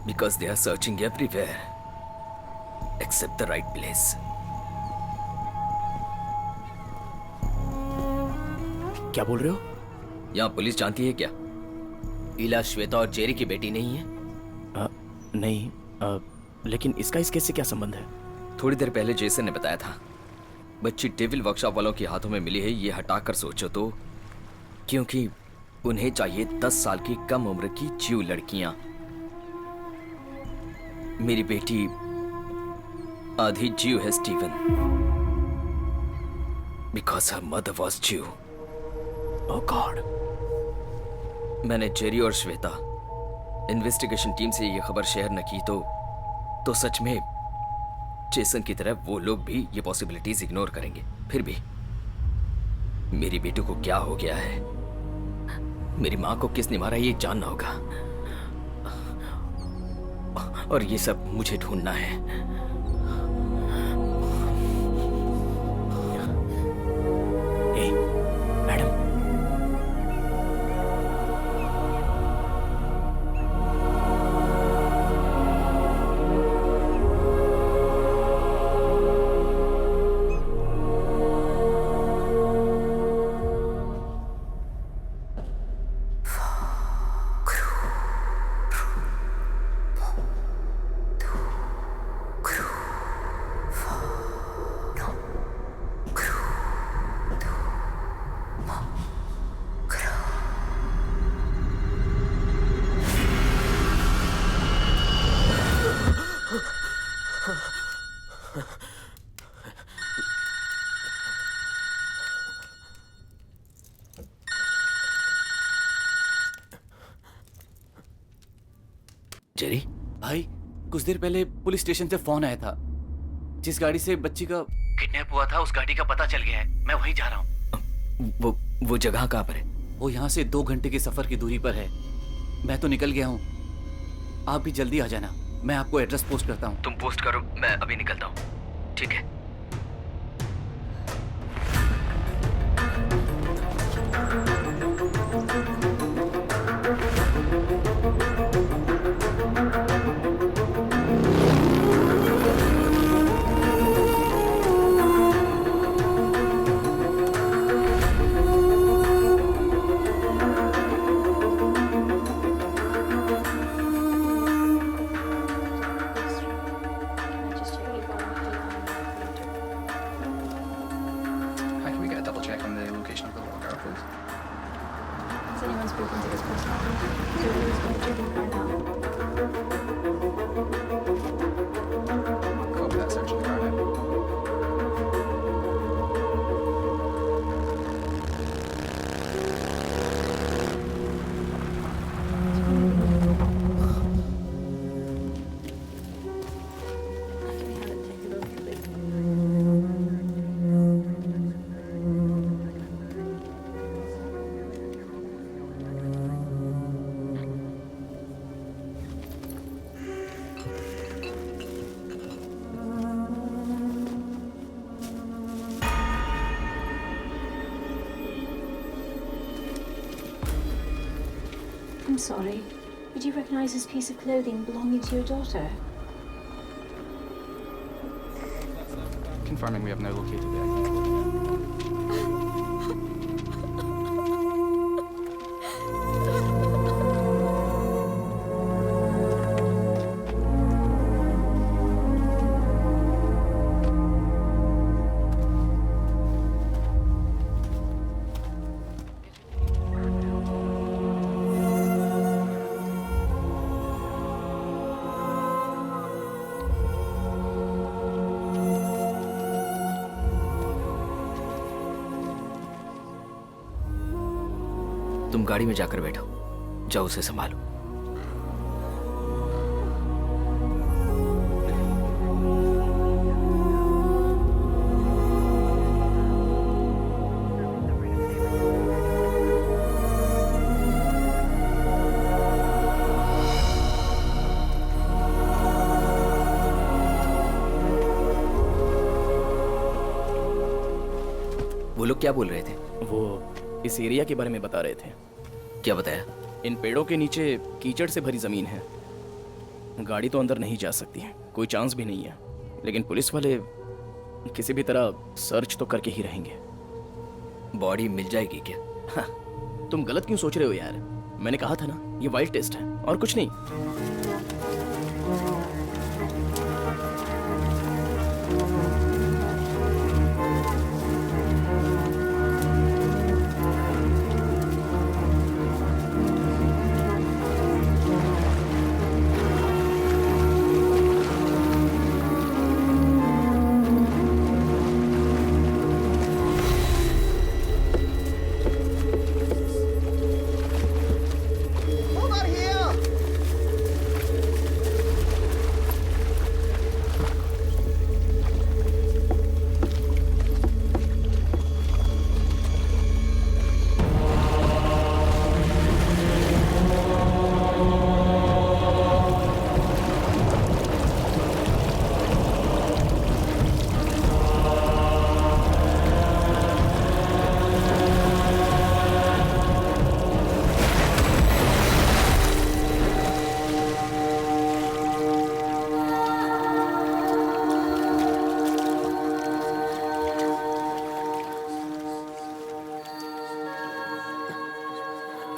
because they are searching everywhere except the right place. क्या बोल रहे हो? यहाँ पुलिस जानती है क्या, इला श्वेता और जेरी की बेटी नहीं है? नहीं, लेकिन इसका इस केस से क्या संबंध है? थोड़ी देर पहले जेसन ने बताया था, बच्ची डेविल वर्कशॉप वालों के हाथों में मिली है। ये हटाकर सोचो तो, क्योंकि उन्हें चाहिए 10 साल की कम उम्र की जीव लड़कियां। मेरी बेटी आधी जीव है Steven, because her mother was जीव। ओह गॉड। मैंने जेरी और श्वेता इन्वेस्टिगेशन टीम से ये खबर शेयर न की तो सच में जेसन की तरह वो लोग भी ये पॉसिबिलिटीज इग्नोर करेंगे। फिर भी मेरी बेटी को क्या हो गया है, मेरी माँ को किसने मारा, ये जानना होगा, और ये सब मुझे ढूंढना है। मैडम, जेरी भाई, कुछ देर पहले पुलिस स्टेशन से फोन आया था। जिस गाड़ी से बच्ची का किडनैप हुआ था, उस गाड़ी का पता चल गया है। मैं वहीं जा रहा हूँ। वो जगह कहाँ पर है? वो यहाँ से 2 घंटे के सफर की दूरी पर है। मैं तो निकल गया हूँ, आप भी जल्दी आ जाना। मैं आपको एड्रेस पोस्ट करता हूँ। तुम पोस्ट करो, मैं अभी निकलता हूँ। ठीक है। Hi, can we get a double check on the location of the water, please? I'm sorry. Did you recognize this piece of clothing belonging to your daughter? Confirming we have now located the icon. तुम गाड़ी में जाकर बैठो, जाओ उसे संभालो। वो लोग क्या बोल रहे थे? वो इस एरिया के बारे में बता रहे थे। क्या बताया? इन पेड़ों के नीचे कीचड़ से भरी जमीन है, गाड़ी तो अंदर नहीं जा सकती है, कोई चांस भी नहीं है, लेकिन पुलिस वाले किसी भी तरह सर्च तो करके ही रहेंगे। बॉडी मिल जाएगी क्या? हाँ, तुम गलत क्यों सोच रहे हो यार? मैंने कहा था ना, ये वाइल्ड टेस्ट है और कुछ नहीं।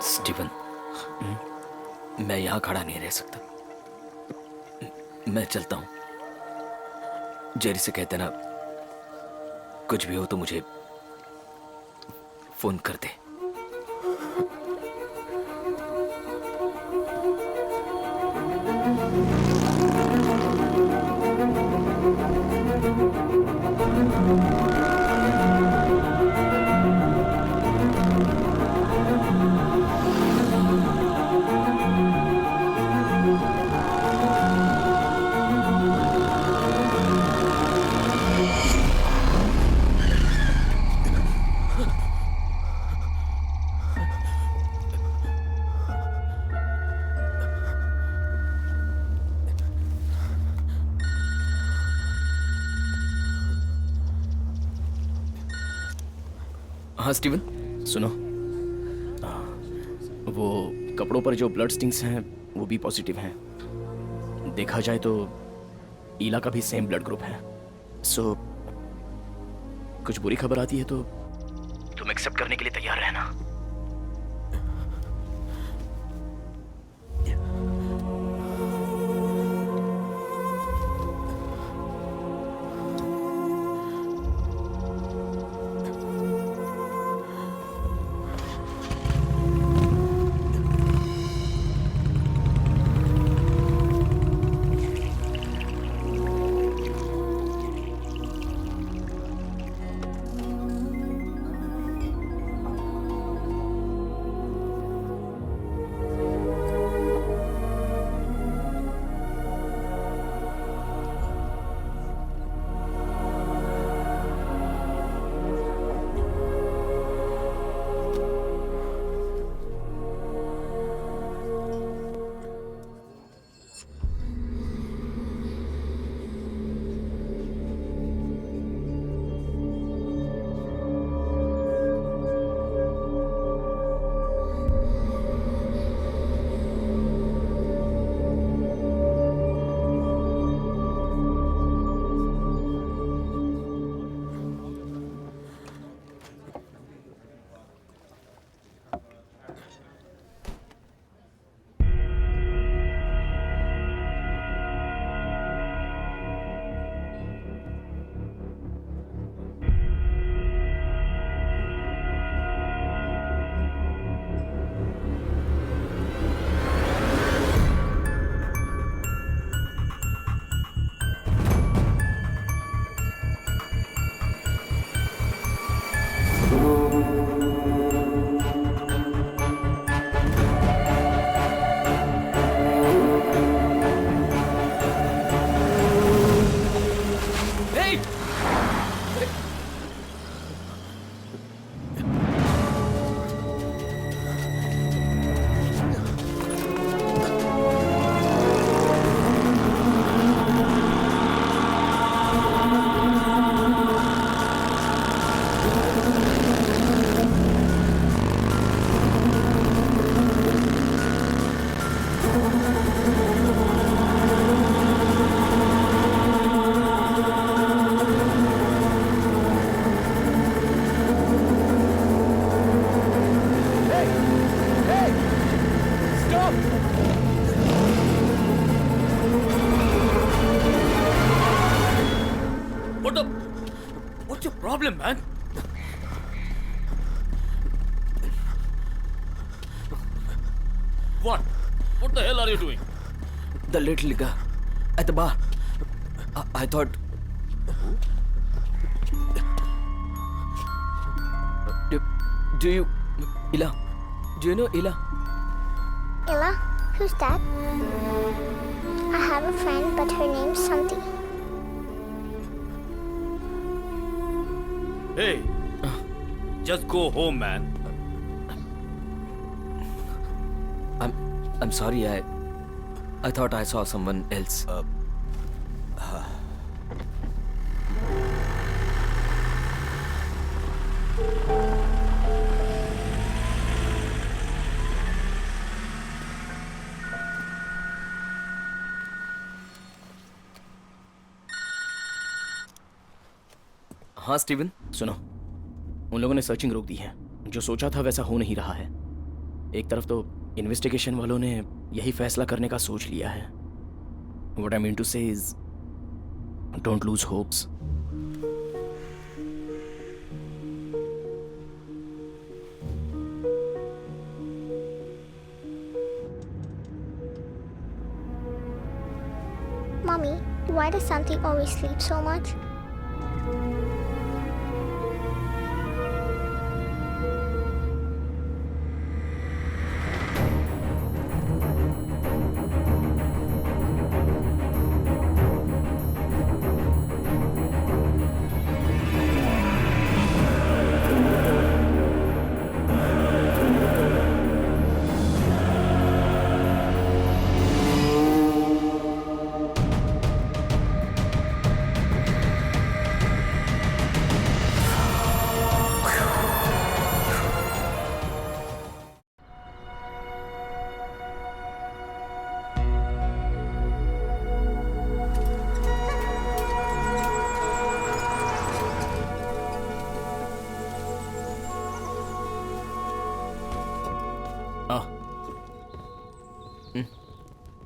स्टीवन, मैं यहां खड़ा नहीं रह सकता। मैं चलता हूं। जेरी से कहते ना, कुछ भी हो तो मुझे फोन कर दे। हाँ स्टीवन, सुनो, वो कपड़ों पर जो ब्लड स्टिंग्स हैं वो भी पॉजिटिव हैं। देखा जाए तो ईला का भी सेम ब्लड ग्रुप है। सो कुछ बुरी खबर आती है तो तुम एक्सेप्ट करने के लिए तैयार रहना। What's your problem, man? What the hell are you doing? The little guy at the bar. I thought. Do you, Ila? Do you know Ila? Ella? Who's that? I have a friend, but her name's Santi. Hey, just go home, man. I'm sorry. I thought I saw someone else. हाँ Steven, सुनो, उन लोगों ने searching रोक दी है। जो सोचा था वैसा हो नहीं रहा है। एक तरफ तो इन्वेस्टिगेशन वालों ने यही फैसला करने का सोच लिया है। What I mean to say is, don't lose hopes. Mommy, why does Santi always sleep so much?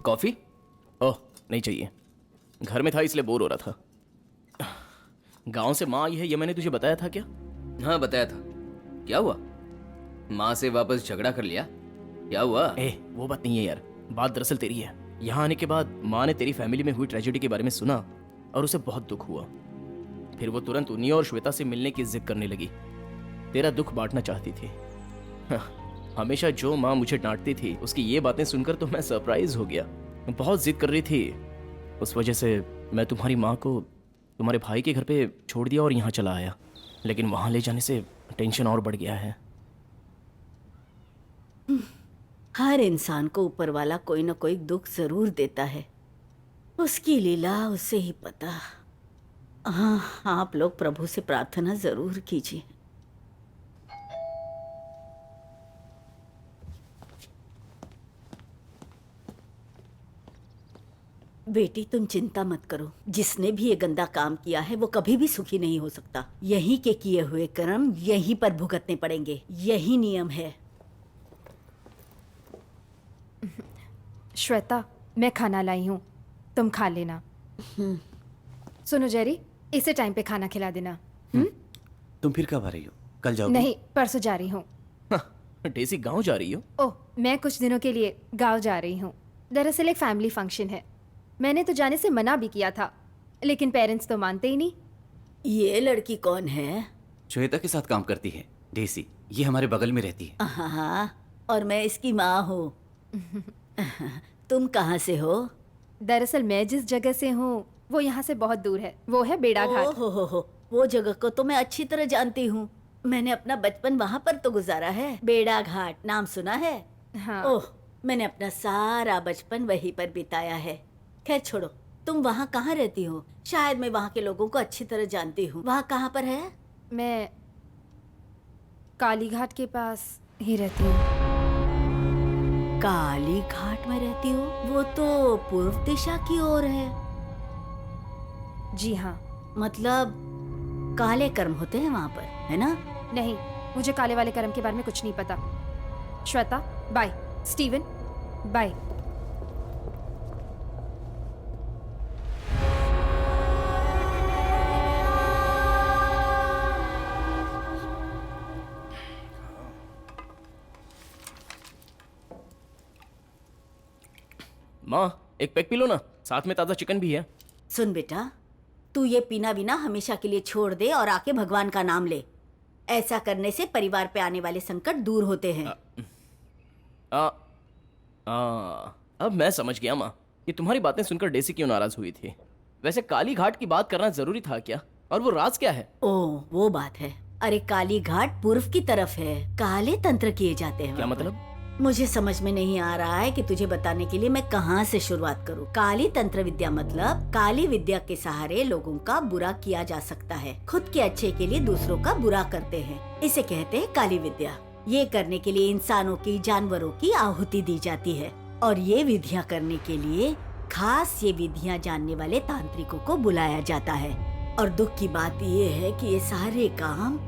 Coffee? Oh नहीं चाहिए, घर में था इसलिए बोर हो रहा था। गांव से माँ आई है, ये मैंने तुझे बताया था क्या? हाँ बताया था। क्या हुआ? माँ से वापस झगड़ा कर लिया? क्या हुआ? वो बात नहीं है यार, बात दरअसल तेरी है। यहाँ आने के बाद माँ ने तेरी फैमिली में हुई ट्रेजेडी के बारे में सुना और उसे बहुत दुख हुआ। फिर वो तुरंत उन्हीं और श्वेता से मिलने की जिद करने लगी। तेरा दुख बांटना चाहती थी। हमेशा जो माँ मुझे डांटती थी, उसकी ये बातें सुनकर तो मैं सरप्राइज हो गया। बहुत जिद कर रही थी, उस वजह से मैं तुम्हारी माँ को तुम्हारे भाई के घर पे छोड़ दिया और यहाँ चला आया। लेकिन वहाँ ले जाने से टेंशन और बढ़ गया है। हर इंसान को ऊपर वाला कोई ना कोई दुख जरूर देता है, उसकी लीला उसे ही पता। हाँ, आप लोग प्रभु से प्रार्थना जरूर कीजिए। बेटी तुम चिंता मत करो, जिसने भी ये गंदा काम किया है वो कभी भी सुखी नहीं हो सकता। यहीं के किए हुए कर्म यहीं पर भुगतने पड़ेंगे, यही नियम है। श्वेता, मैं खाना लाई हूँ, तुम खा लेना। सुनो जेरी, इसे टाइम पे खाना खिला देना। तुम फिर कब आ रही हो? कल जाओगी? नहीं, परसों जा रही हूँ। डेसी गांव जा रही हो? ओह, मैं कुछ दिनों के लिए गांव जा रही हूँ। दरअसल एक फैमिली फंक्शन है। मैंने तो जाने से मना भी किया था, लेकिन पेरेंट्स तो मानते ही नहीं। ये लड़की कौन है? श्वेता के साथ काम करती है, डेसी। ये हमारे बगल में रहती है। हाँ, और मैं इसकी माँ हूँ। तुम कहाँ से हो? दरअसल मैं जिस जगह से हूँ वो यहाँ से बहुत दूर है। वो है बेड़ा घाट। हो, वो जगह को तो मैं अच्छी तरह जानती हूँ। मैंने अपना बचपन वहाँ पर तो गुजारा है। बेड़ा घाट नाम सुना है? हाँ। ओह, मैंने अपना सारा बचपन वहीं पर बिताया है। खैर छोड़ो, तुम वहाँ कहाँ रहती हो? शायद मैं वहाँ के लोगों को अच्छी तरह जानती हूँ। वहाँ कहाँ पर है? मैं काली घाट के पास ही रहती हूँ। काली घाट में रहती हो? वो तो पूर्व दिशा की ओर है। जी हाँ। मतलब काले कर्म होते हैं वहाँ पर, है ना? नहीं, मुझे काले वाले कर्म के बारे में कुछ नहीं पता। श्वेता, बाय। Steven, bye. माँ एक पैक पी लो ना, साथ में ताज़ा चिकन भी है। सुन बेटा, तू ये पीना बिना हमेशा के लिए छोड़ दे और आके भगवान का नाम ले। ऐसा करने से परिवार पे आने वाले संकट दूर होते हैं। अब मैं समझ गया माँ कि तुम्हारी बातें सुनकर डेसी क्यों नाराज हुई थी। वैसे काली घाट की बात करना जरूरी था क्या? और वो राज क्या है? ओह वो बात है। अरे काली घाट पूर्व की तरफ है, काले तंत्र किए जाते हैं। क्या मतलब? मुझे समझ में नहीं आ रहा है कि तुझे बताने के लिए मैं कहाँ से शुरुआत करूँ। काली तंत्र विद्या मतलब काली विद्या के सहारे लोगों का बुरा किया जा सकता है। खुद के अच्छे के लिए दूसरों का बुरा करते हैं, इसे कहते हैं काली विद्या। ये करने के लिए इंसानों की, जानवरों की आहुति दी जाती है और ये विधियाँ करने के लिए खास ये विधियाँ जानने वाले तांत्रिकों को बुलाया जाता है। और दुख की बात ये है कि ये सारे काम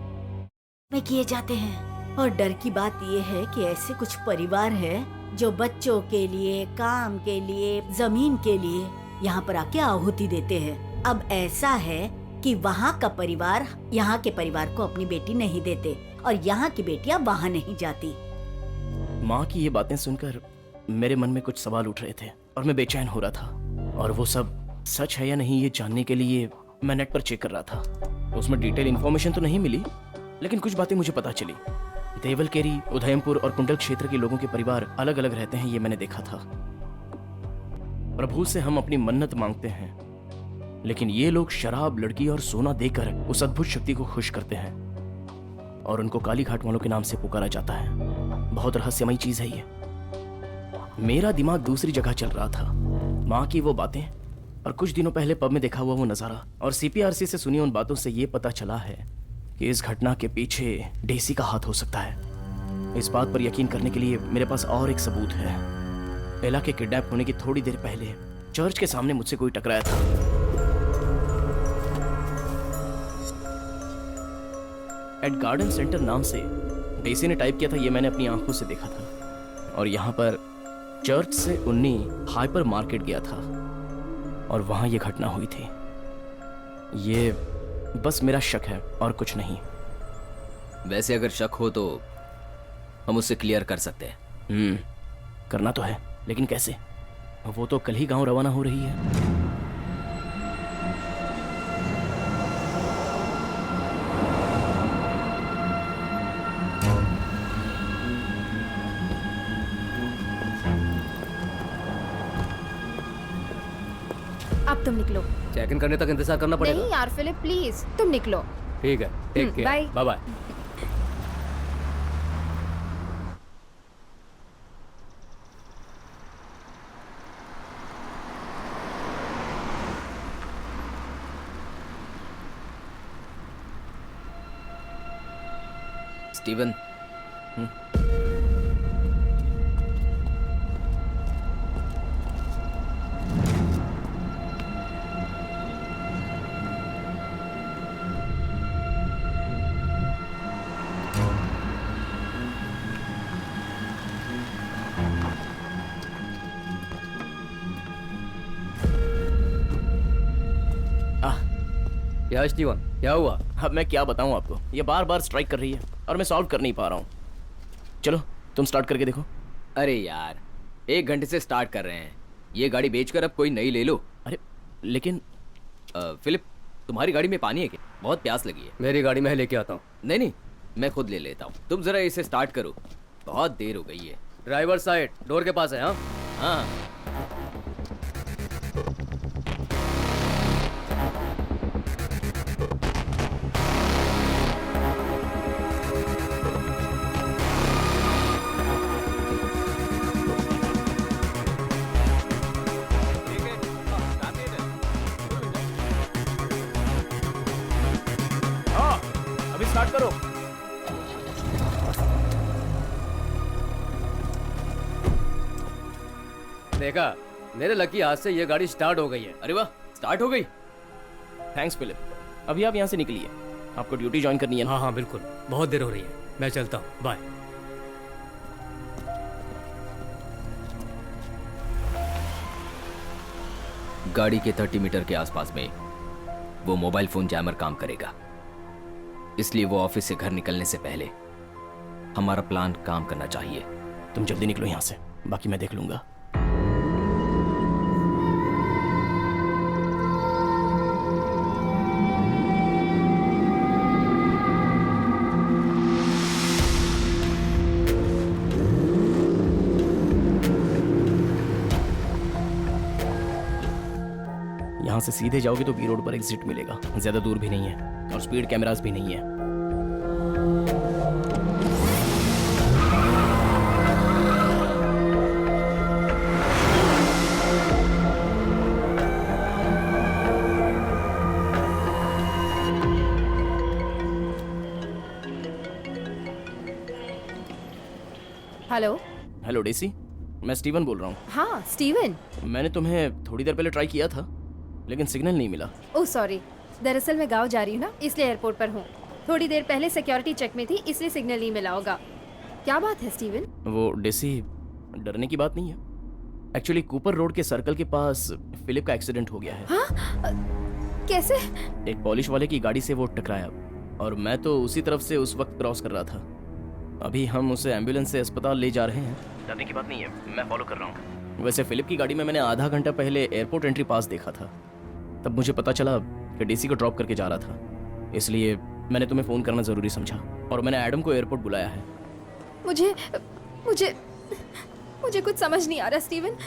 में किए जाते हैं। और डर की बात ये है कि ऐसे कुछ परिवार है जो बच्चों के लिए, काम के लिए, जमीन के लिए यहाँ पर आके आहुति देते हैं। अब ऐसा है कि वहाँ का परिवार यहाँ के परिवार को अपनी बेटी नहीं देते और यहाँ की बेटियाँ वहाँ नहीं जाती। माँ की ये बातें सुनकर मेरे मन में कुछ सवाल उठ रहे थे और मैं बेचैन हो रहा था। और वो सब सच है या नहीं ये जानने के लिए मैं नेट पर चेक कर रहा था। उसमें डिटेल इन्फॉर्मेशन तो नहीं मिली, लेकिन कुछ बातें मुझे पता चली। देवलकेरी, उदयमपुर और कुंडल क्षेत्र के लोगों के परिवार अलग अलग रहते हैं, ये मैंने देखा था। प्रभु से हम अपनी मन्नत मांगते हैं, लेकिन ये लोग शराब, लड़की और सोना देकर उस अद्भुत शक्ति को खुश करते हैं और उनको काली घाट वालों के नाम से पुकारा जाता है। बहुत रहस्यमयी चीज है ये। मेरा दिमाग दूसरी जगह चल रहा था, माँ की वो बातें और कुछ दिनों पहले पब में देखा हुआ वो नजारा। और सीपीआरसी से सुनी उन बातों से ये पता चला है कि इस घटना के पीछे डेसी का हाथ हो सकता है। इस बात पर यकीन करने के लिए मेरे पास और एक सबूत है। एला के किडनैप होने की थोड़ी देर पहले चर्च के सामने मुझसे कोई टकराया था। एट गार्डन सेंटर नाम से डेसी ने टाइप किया था, ये मैंने अपनी आंखों से देखा था। और यहाँ पर चर्च से उन्नी हाइपर मार्केट गया था और वहां ये घटना हुई थी। ये बस मेरा शक है और कुछ नहीं। वैसे अगर शक हो तो हम उससे क्लियर कर सकते हैं। करना तो है, लेकिन कैसे? वो तो कल ही गांव रवाना हो रही है। अब तुम निकलो। चेक इन करने तक इंतजार करना पड़ेगा। नहीं यार फिलिप प्लीज, तुम निकलो। ठीक है, take care, bye bye bye. Steven, क्या स्टीवन, क्या हुआ? अब मैं क्या बताऊं आपको, ये बार बार स्ट्राइक कर रही है और मैं सॉल्व कर नहीं पा रहा हूं। चलो तुम स्टार्ट करके देखो। अरे यार 1 घंटे से स्टार्ट कर रहे हैं, ये गाड़ी बेचकर अब कोई नई ले लो। अरे लेकिन फिलिप, तुम्हारी गाड़ी में पानी है क्या? बहुत प्यास लगी है। मेरी गाड़ी में लेके आता हूँ। नहीं, मैं खुद ले लेता हूँ, तुम जरा इसे स्टार्ट करो, बहुत देर हो गई है। ड्राइवर साइड डोर के पास है। हाँ हाँ। अभी स्टार्ट करो। देखा, मेरे लकी हाथ से ये गाड़ी स्टार्ट हो गई है। अरे वाह, स्टार्ट हो गई। Thanks Philip. अभी आप यहाँ से निकलिए, आपको ड्यूटी ज्वाइन करनी है ना? हाँ हाँ बिल्कुल, बहुत देर हो रही है, मैं चलता हूँ, बाय। गाड़ी के 30 मीटर के आसपास में वो मोबाइल फोन जैमर काम करेगा, इसलिए वो ऑफिस से घर निकलने से पहले हमारा प्लान काम करना चाहिए। तुम जल्दी निकलो यहाँ से, बाकी मैं देख लूंगा। यहाँ से सीधे जाओगे तो बी रोड पर एग्जिट मिलेगा, ज्यादा दूर भी नहीं है और स्पीड कैमरास भी नहीं है। हेलो। हेलो डेसी, मैं स्टीवन बोल रहा हूँ। हाँ स्टीवन। मैंने तुम्हें थोड़ी देर पहले ट्राई किया था लेकिन सिग्नल नहीं मिला। ओह सॉरी, दरअसल मैं गांव जा रही हूँ ना, इसलिए एयरपोर्ट पर हूँ। थोड़ी देर पहले सिक्योरिटी चेक में थी, इसलिए सिग्नल नहीं मिला होगा। क्या बात है स्टीवन? वो डेसी, डरने की बात नहीं है। एक्चुअली कूपर रोड के सर्कल के पास फिलिप का एक्सीडेंट हो गया है। हाँ? कैसे? एक पॉलिश वाले की गाड़ी से वो टकराया और मैं तो उसी तरफ से उस वक्त क्रॉस कर रहा था। अभी हम उसे एम्बुलेंस से अस्पताल ले जा रहे हैं। डरने की बात नहीं है, मैं फॉलो कर रहा हूँ। वैसे फिलिप की गाड़ी में मैंने आधा घंटा पहले एयरपोर्ट एंट्री पास देखा था, तब मुझे पता चला कि डीसी को ड्रॉप करके जा रहा था, इसलिए मैंने तुम्हें फ़ोन करना ज़रूरी समझा और मैंने एडम को एयरपोर्ट बुलाया है। मुझे मुझे मुझे कुछ समझ नहीं आ रहा स्टीवन,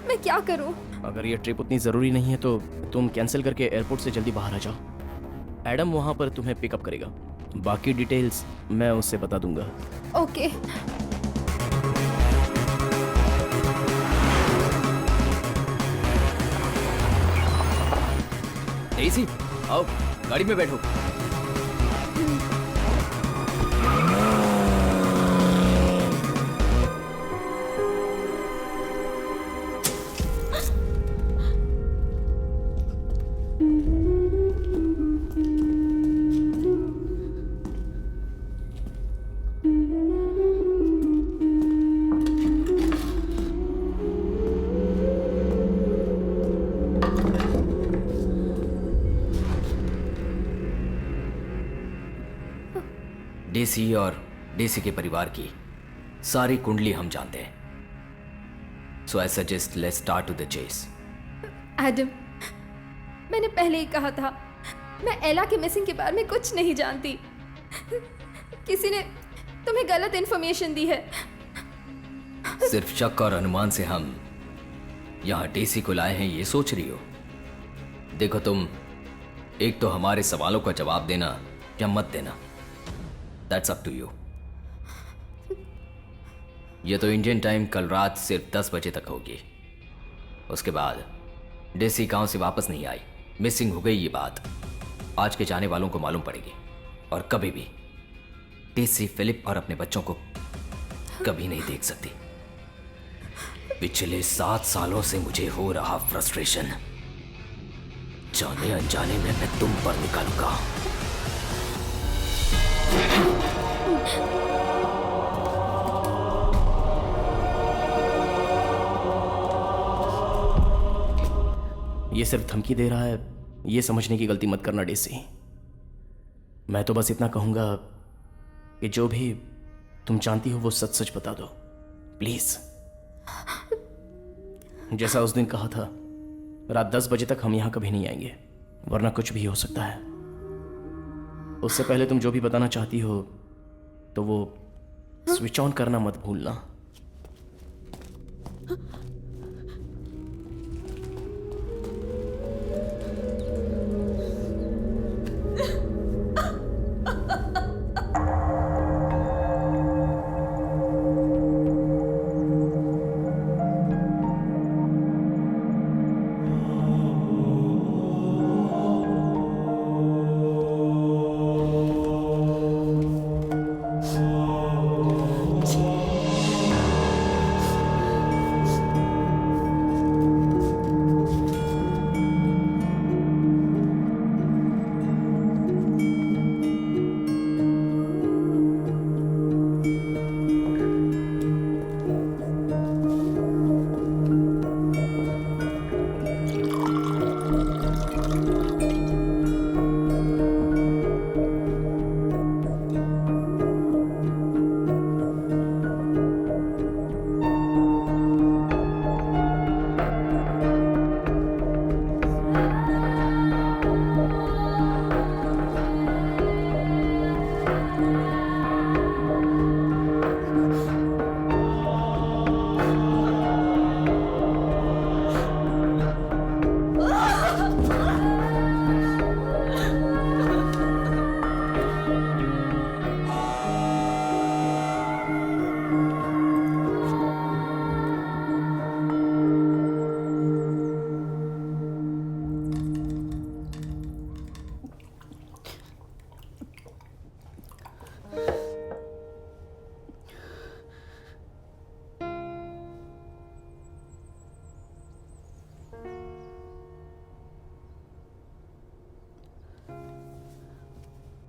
मैं क्या करूं? अगर ये ट्रिप उतनी ज़रूरी नहीं है तो तुम कैंसिल करके एयरपोर्ट से जल्दी बाहर आ जाओ। एडम वहाँ पर तुम्हें पिकअप करेगा, बाकी डिटेल्स मैं उससे बता दूंगा। ओके। डेजी, आओ गाड़ी में बैठो। डीसी और डीसी के परिवार की सारी कुंडली हम जानते हैं। So I suggest let's start to the chase. Adam, मैंने पहले ही कहा था, मैं एला के मिसिंग के बारे में कुछ नहीं जानती। किसी ने तुम्हें गलत इन्फॉर्मेशन दी है। सिर्फ शक और अनुमान से हम यहाँ डीसी को लाए हैं, ये सोच रही हो? देखो तुम, एक तो हमारे सवालों का जवाब देना या मत देना, दैट्स अप टू यू। ये तो इंडियन टाइम कल रात सिर्फ 10 बजे तक होगी। उसके बाद डीसी गांव से वापस नहीं आई, मिसिंग हो गई। ये बात आज के जाने वालों को मालूम पड़ेगी और कभी भी डीसी फिलिप और अपने बच्चों को कभी नहीं देख सकती। पिछले 7 सालों से मुझे हो रहा फ्रस्ट्रेशन जाने अनजाने में मैं तुम पर निकालूंगा। ये सिर्फ धमकी दे रहा है, ये समझने की गलती मत करना डेसी। मैं तो बस इतना कहूंगा कि जो भी तुम जानती हो वो सच सच बता दो प्लीज। जैसा उस दिन कहा था, रात 10 बजे तक हम यहां कभी नहीं आएंगे, वरना कुछ भी हो सकता है। उससे पहले तुम जो भी बताना चाहती हो तो वो स्विच ऑन करना मत भूलना।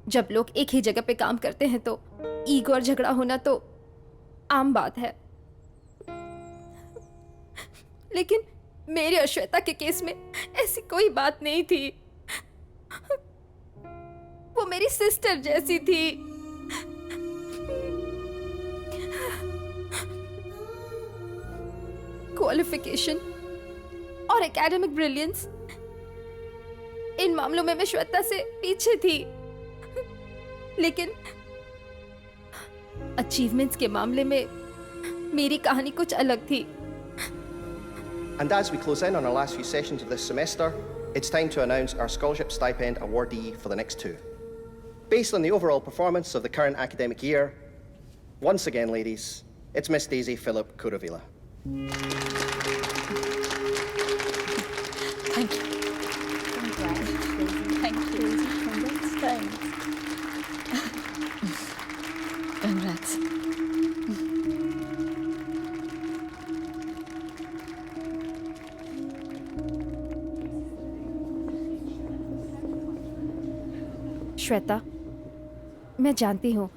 जब लोग एक ही जगह पे काम करते हैं तो ईगो और झगड़ा होना तो आम बात है, लेकिन मेरी और श्वेता के केस में ऐसी कोई बात नहीं थी। वो मेरी सिस्टर जैसी थी। क्वालिफिकेशन और एकेडमिक ब्रिलियंस, इन मामलों में मैं श्वेता से पीछे थी, लेकिन अचीवमेंट्स के मामले में मेरी कहानी कुछ अलग थी। And as we close in on our last few sessions of this semester, it's time to announce our scholarship stipend awardee for the next two. Based on the overall performance of the current academic year, once again, ladies, it's Miss Daisy Philip Kuravila. Thank you. Thank you. Congrats. Shweta, मैं जानती हूँ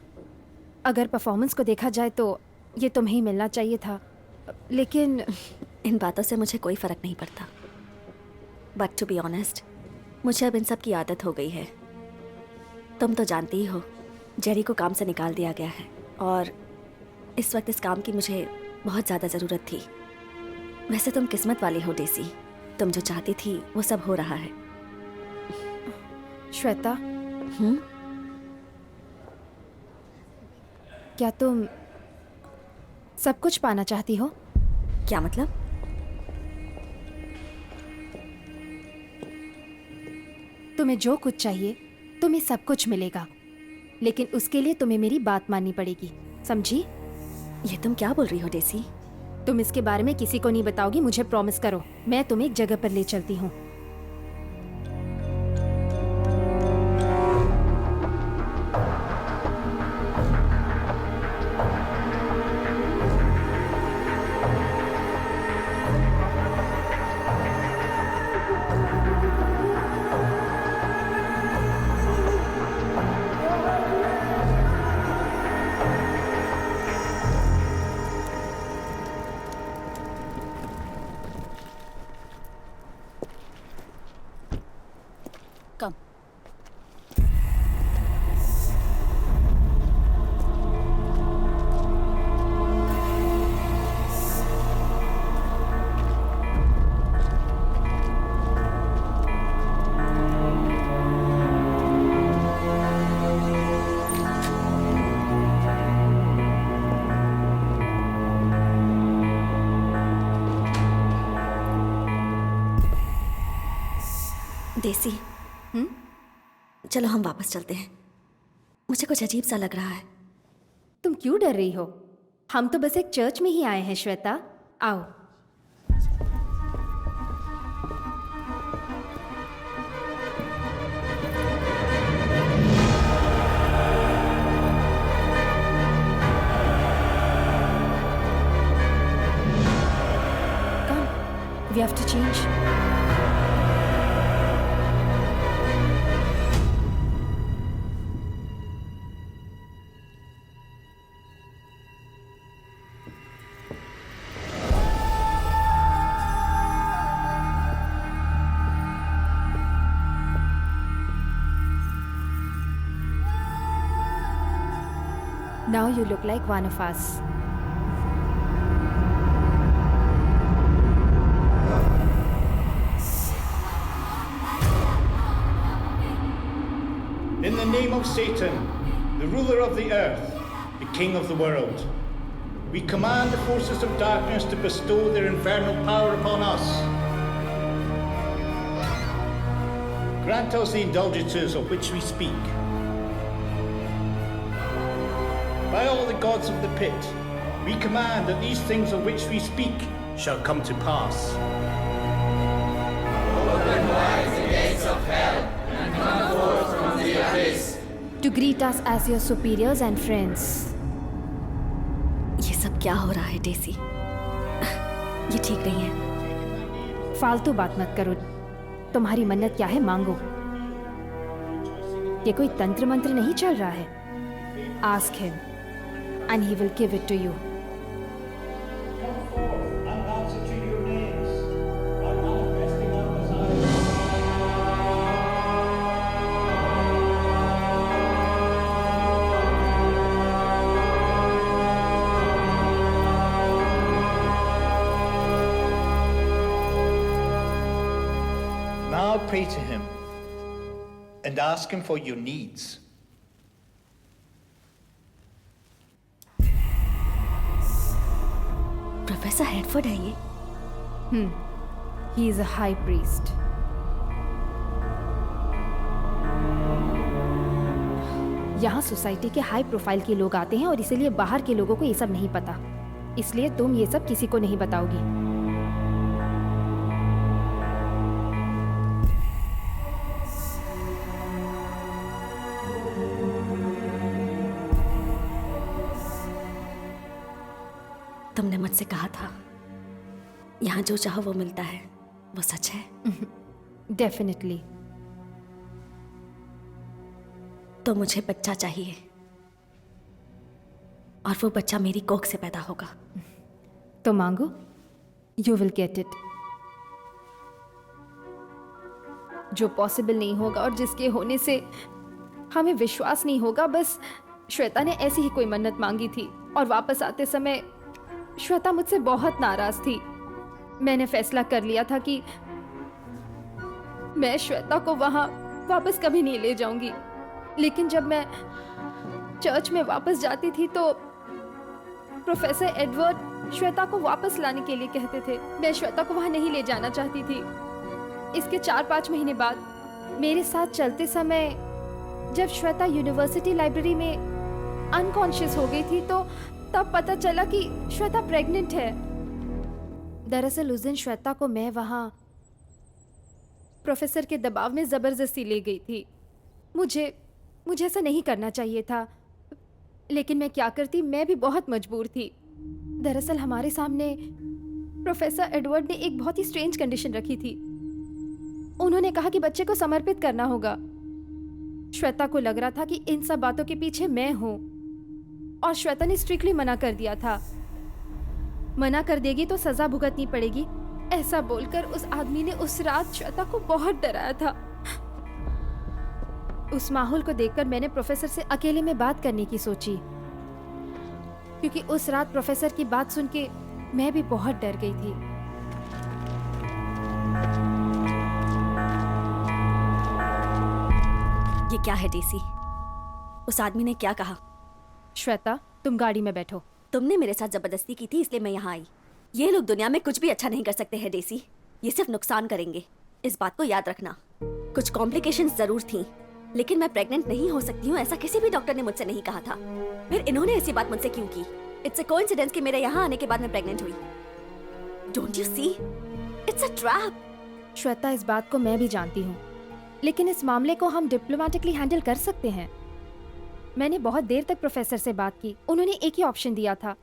अगर performance को देखा जाए तो ये तुम्हें ही मिलना चाहिए था, लेकिन इन बातों से मुझे कोई फर्क नहीं पड़ता। बट टू बी ऑनेस्ट, मुझे अब इन सब की आदत हो गई है। तुम तो जानती ही हो, जेरी को काम से निकाल दिया गया है और इस वक्त इस काम की मुझे बहुत ज़्यादा ज़रूरत थी। वैसे तुम किस्मत वाली हो डेसी, तुम जो चाहती थी वो सब हो रहा है। श्वेता, क्या तुम सब कुछ पाना चाहती हो? क्या मतलब? तुम्हें जो कुछ चाहिए तुम्हें सब कुछ मिलेगा, लेकिन उसके लिए तुम्हें मेरी बात माननी पड़ेगी, समझी? ये तुम क्या बोल रही हो डेसी? तुम इसके बारे में किसी को नहीं बताओगी, मुझे प्रॉमिस करो। मैं तुम्हें एक जगह पर ले चलती हूँ। डेसी, चलो हम वापस चलते हैं। मुझे कुछ अजीब सा लग रहा है। तुम क्यों डर रही हो? हम तो बस एक चर्च में ही आए हैं श्वेता, आओ। Come, we have to change. Now you look like one of us. In the name of Satan, the ruler of the earth, the king of the world, we command the forces of darkness to bestow their infernal power upon us. Grant us the indulgences of which we speak. By all the gods of the pit, we command that these things of which we speak shall come to pass. Open wide the gates of hell and come forth from the abyss. To greet us as your superiors and friends. ये सब क्या हो रहा है deci? ये ठीक नहीं है। फालतू बात मत करो। तुम्हारी मन्नत क्या है, मांगो। कि कोई तंत्र मंत्र नहीं चल रहा है। Ask him and he will give it to you. Now pray to him and ask him for your needs. Professor Hedford है ये? He is a high priest. यहाँ सोसाइटी के हाई प्रोफाइल के लोग आते हैं और इसीलिए बाहर के लोगों को ये सब नहीं पता, इसलिए तुम ये सब किसी को नहीं बताओगी। तुमने मुझसे कहा था यहाँ जो चाहो वो मिलता है, वो सच है? डेफिनेटली। तो मुझे बच्चा चाहिए और वो बच्चा मेरी कोख से पैदा होगा। तो मांगो, यू विल गेट इट। जो पॉसिबल नहीं होगा और जिसके होने से हमें विश्वास नहीं होगा, बस श्वेता ने ऐसी ही कोई मन्नत मांगी थी और वापस आते समय श्वेता मुझसे बहुत नाराज थी। मैंने फैसला कर लिया था कि मैं श्वेता को वहां वापस कभी नहीं ले जाऊंगी, लेकिन जब मैं चर्च में वापस जाती थी तो प्रोफेसर एडवर्ड श्वेता को वापस लाने के लिए कहते थे। मैं श्वेता को वहां नहीं ले जाना चाहती थी। इसके 4-5 महीने बाद मेरे साथ चलते समय जब श्वेता यूनिवर्सिटी लाइब्रेरी में अनकॉन्शियस हो गई थी तो तब पता चला कि श्वेता प्रेग्नेंट है। दरअसल उस दिन श्वेता को मैं वहां प्रोफेसर के दबाव में जबरदस्ती ले गई थी। मुझे ऐसा नहीं करना चाहिए था, लेकिन मैं क्या करती, मैं भी बहुत मजबूर थी। दरअसल हमारे सामने प्रोफेसर एडवर्ड ने एक बहुत ही स्ट्रेंज कंडीशन रखी थी। उन्होंने कहा कि बच्चे को समर्पित करना होगा। श्वेता को लग रहा था कि इन सब बातों के पीछे मैं हूं और श्वेता ने स्ट्रिक्टली मना कर दिया था। मना कर देगी तो सजा भुगतनी पड़ेगी, ऐसा बोलकर उस आदमी ने उस रात श्वेता को बहुत डराया था। उस माहौल को देखकर मैंने प्रोफेसर से अकेले में बात करने की सोची, क्योंकि उस रात प्रोफेसर की बात सुन के मैं भी बहुत डर गई थी। ये क्या है डेसी? उस आदमी ने क्या कहा? श्वेता, तुम गाड़ी में बैठो। तुमने मेरे साथ जबरदस्ती की थी, इसलिए मैं यहाँ आई। ये लोग दुनिया में कुछ भी अच्छा नहीं कर सकते हैं डेसी, ये सिर्फ नुकसान करेंगे। इस बात को याद रखना। कुछ कॉम्प्लिकेशंस जरूर थी, लेकिन मैं प्रेग्नेंट नहीं हो सकती हूँ ऐसा किसी भी डॉक्टर ने मुझसे नहीं कहा था। फिर इन्होंने ऐसी बात मुझसे क्यों की? इट्स अ कोइंसिडेंस कि मेरे यहाँ आने के बाद मैं प्रेग्नेंट हुई। Don't you see? It's a trap. Shweta, इस बात को मैं भी जानती हूँ, लेकिन इस मामले को हम डिप्लोमेटिकली हैंडल कर सकते हैं। मैंने बहुत देर तक प्रोफेसर से बात की। उन्होंने एक ही ऑप्शन दिया था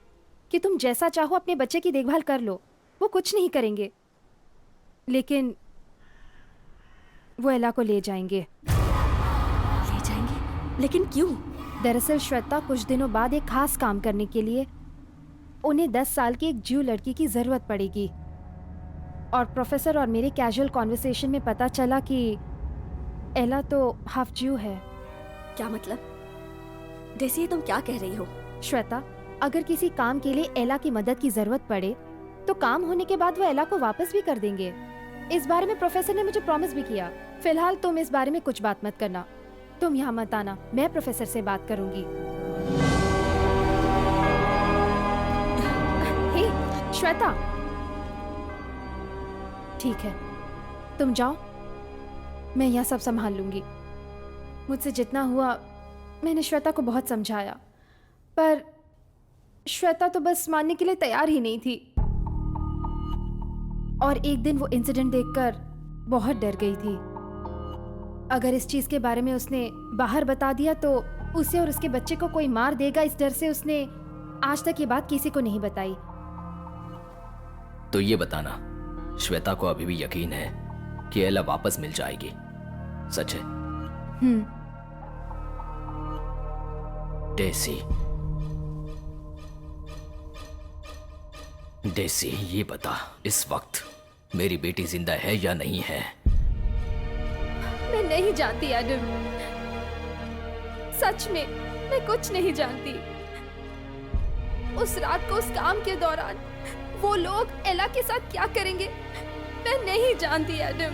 कि तुम जैसा चाहो अपने बच्चे की देखभाल कर लो, वो कुछ नहीं करेंगे, लेकिन वो एला को ले जाएंगे। ले जाएंगे? लेकिन क्यों? दरअसल श्वेता कुछ दिनों बाद एक खास काम करने के लिए उन्हें 10 साल की एक ज्यू लड़की की जरूरत पड़ेगी। और प्रोफेसर और मेरे कैजुअल कॉन्वर्सेशन में पता चला कि एला तो हाफ ज्यू है। क्या मतलब? डेसी, तुम क्या कह रही हो? श्वेता, अगर किसी काम के लिए एला की मदद की जरूरत पड़े तो काम होने के बाद वो एला को वापस भी कर देंगे। इस बारे में प्रोफेसर ने मुझे प्रॉमिस भी किया। फिलहाल तुम इस बारे में कुछ बात मत करना। तुम यहाँ मत आना, मैं प्रोफेसर से बात करूंगी। हे श्वेता, ठीक है, तुम जाओ, मैं यह सब संभाल लूंगी। मुझसे जितना हुआ मैंने श्वेता को बहुत समझाया, पर श्वेता तो बस मानने के लिए तैयार ही नहीं थी। और एक दिन वो इंसिडेंट देखकर बहुत डर गई थी। अगर इस चीज के बारे में उसने बाहर बता दिया तो उसे और उसके बच्चे को कोई मार देगा। इस डर से उसने आज तक ये बात किसी को नहीं बताई। तो ये बताना, श्वेता को अभी भी यकीन है कि एला वापस मिल जाएगी? सच है? डेसी, डेसी ये बता, इस वक्त मेरी बेटी जिंदा है या नहीं है? मैं नहीं जानती एडम, सच में मैं कुछ नहीं जानती। उस रात को उस काम के दौरान वो लोग एला के साथ क्या करेंगे मैं नहीं जानती एडम।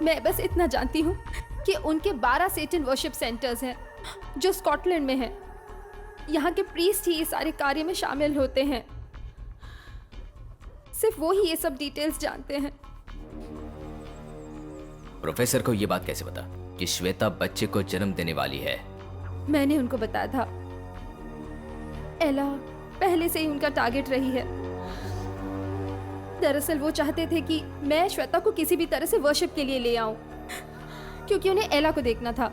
मैं बस इतना जानती हूँ कि उनके 12 सेटन वर्शिप सेंटर्स हैं जो स्कॉटलैंड में हैं। यहाँ के प्रीस्ट ही ये सारे कार्य में शामिल होते हैं। सिर्फ वो ही ये सब डिटेल्स जानते हैं। प्रोफेसर को ये बात कैसे पता कि श्वेता बच्चे को जन्म देने वाली है? मैंने उनको बताया था। एला पहले से ही उनका टारगेट रही है। दरअसल वो चाहते थे कि मैं श्वेता को किसी भी तरह से वर्शिप के लिए ले आऊं, क्योंकि उन्हें एला को देखना था।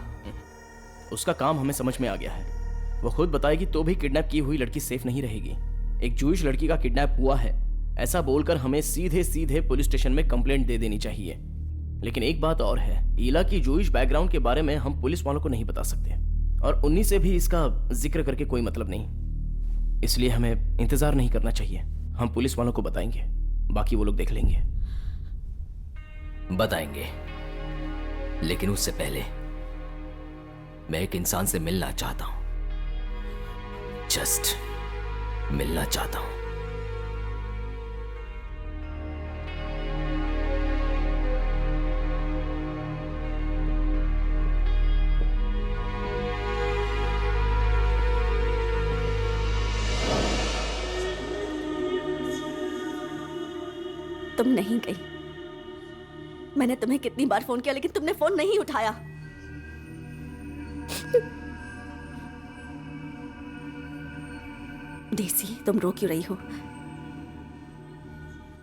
उसका काम हमें समझ में आ गया है। वो खुद बताएगी तो भी किडनैप की हुई लड़की सेफ नहीं रहेगी। एक जूइश लड़की का किडनैप हुआ है ऐसा बोलकर हमें सीधे सीधे पुलिस स्टेशन में कंप्लेंट दे देनी चाहिए। लेकिन एक बात और है, ईला की जूइश बैकग्राउंड के बारे में हम पुलिस वालों को नहीं बता सकते और उन्हीं से भी इसका जिक्र करके कोई मतलब नहीं। इसलिए हमें इंतजार नहीं करना चाहिए। हम पुलिस वालों को बताएंगे, बाकी वो लोग देख लेंगे। बताएंगे, लेकिन उससे पहले मैं एक इंसान से मिलना चाहता हूं। जस्ट मिलना चाहता हूं। तुम नहीं गई। मैंने तुम्हें कितनी बार फोन किया लेकिन तुमने फोन नहीं उठाया। डेसी, तुम रो क्यों रही हो?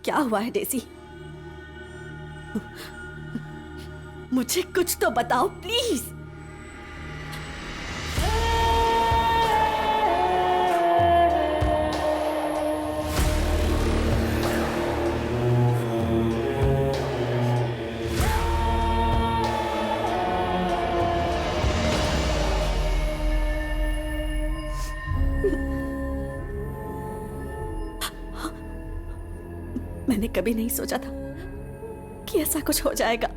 क्या हुआ है डेसी? मुझे कुछ तो बताओ प्लीज। मैंने कभी नहीं सोचा था कि ऐसा कुछ हो जाएगा।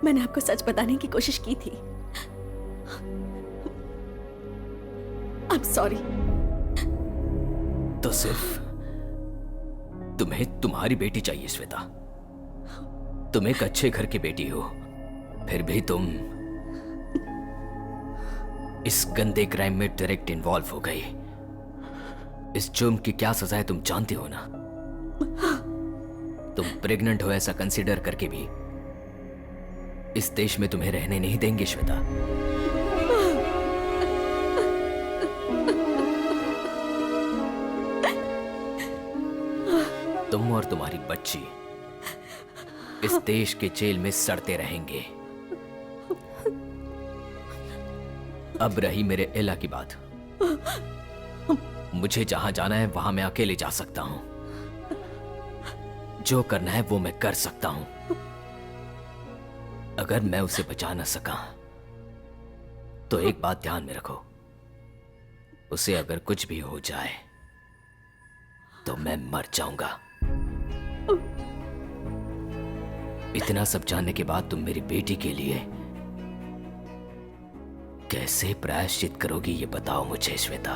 मैंने आपको सच बताने की कोशिश की थी। I am sorry. तो सिर्फ तुम्हें तुम्हारी बेटी चाहिए श्वेता। तुम एक अच्छे घर की बेटी हो, फिर भी तुम इस गंदे क्राइम में डायरेक्ट इन्वॉल्व हो गई। इस जुर्म की क्या सजा है तुम जानती हो ना? तुम प्रेग्नेंट हो ऐसा कंसीडर करके भी इस देश में तुम्हें रहने नहीं देंगे श्वेता। तुम और तुम्हारी बच्ची इस देश के जेल में सड़ते रहेंगे। अब रही मेरे एला की बात। मुझे जहां जाना है वहां मैं अकेले जा सकता हूं। जो करना है वो मैं कर सकता हूं। अगर मैं उसे बचा न सका तो एक बात ध्यान में रखो, उसे अगर कुछ भी हो जाए तो मैं मर जाऊंगा। इतना सब जानने के बाद तुम मेरी बेटी के लिए कैसे प्रायश्चित करोगी ये बताओ मुझे Shweta.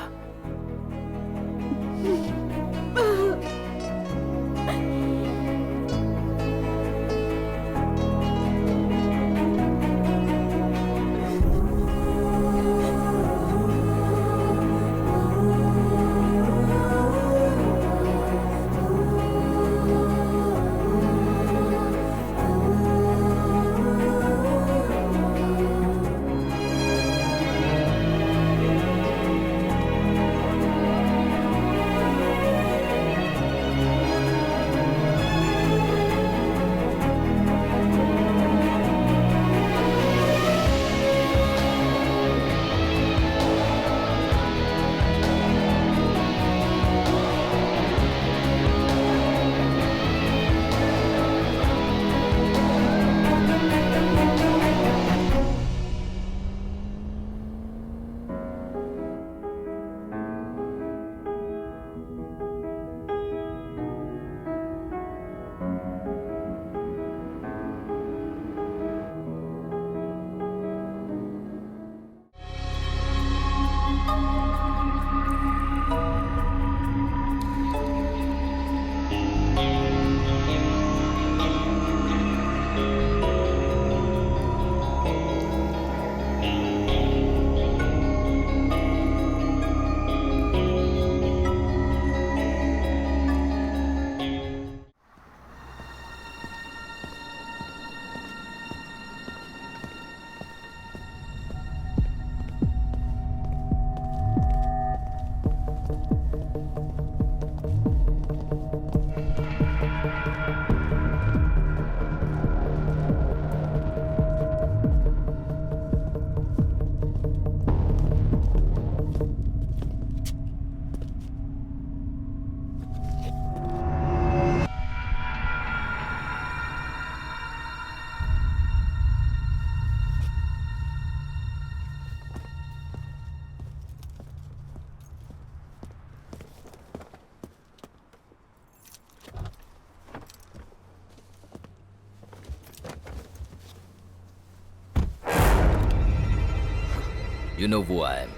You know who I am.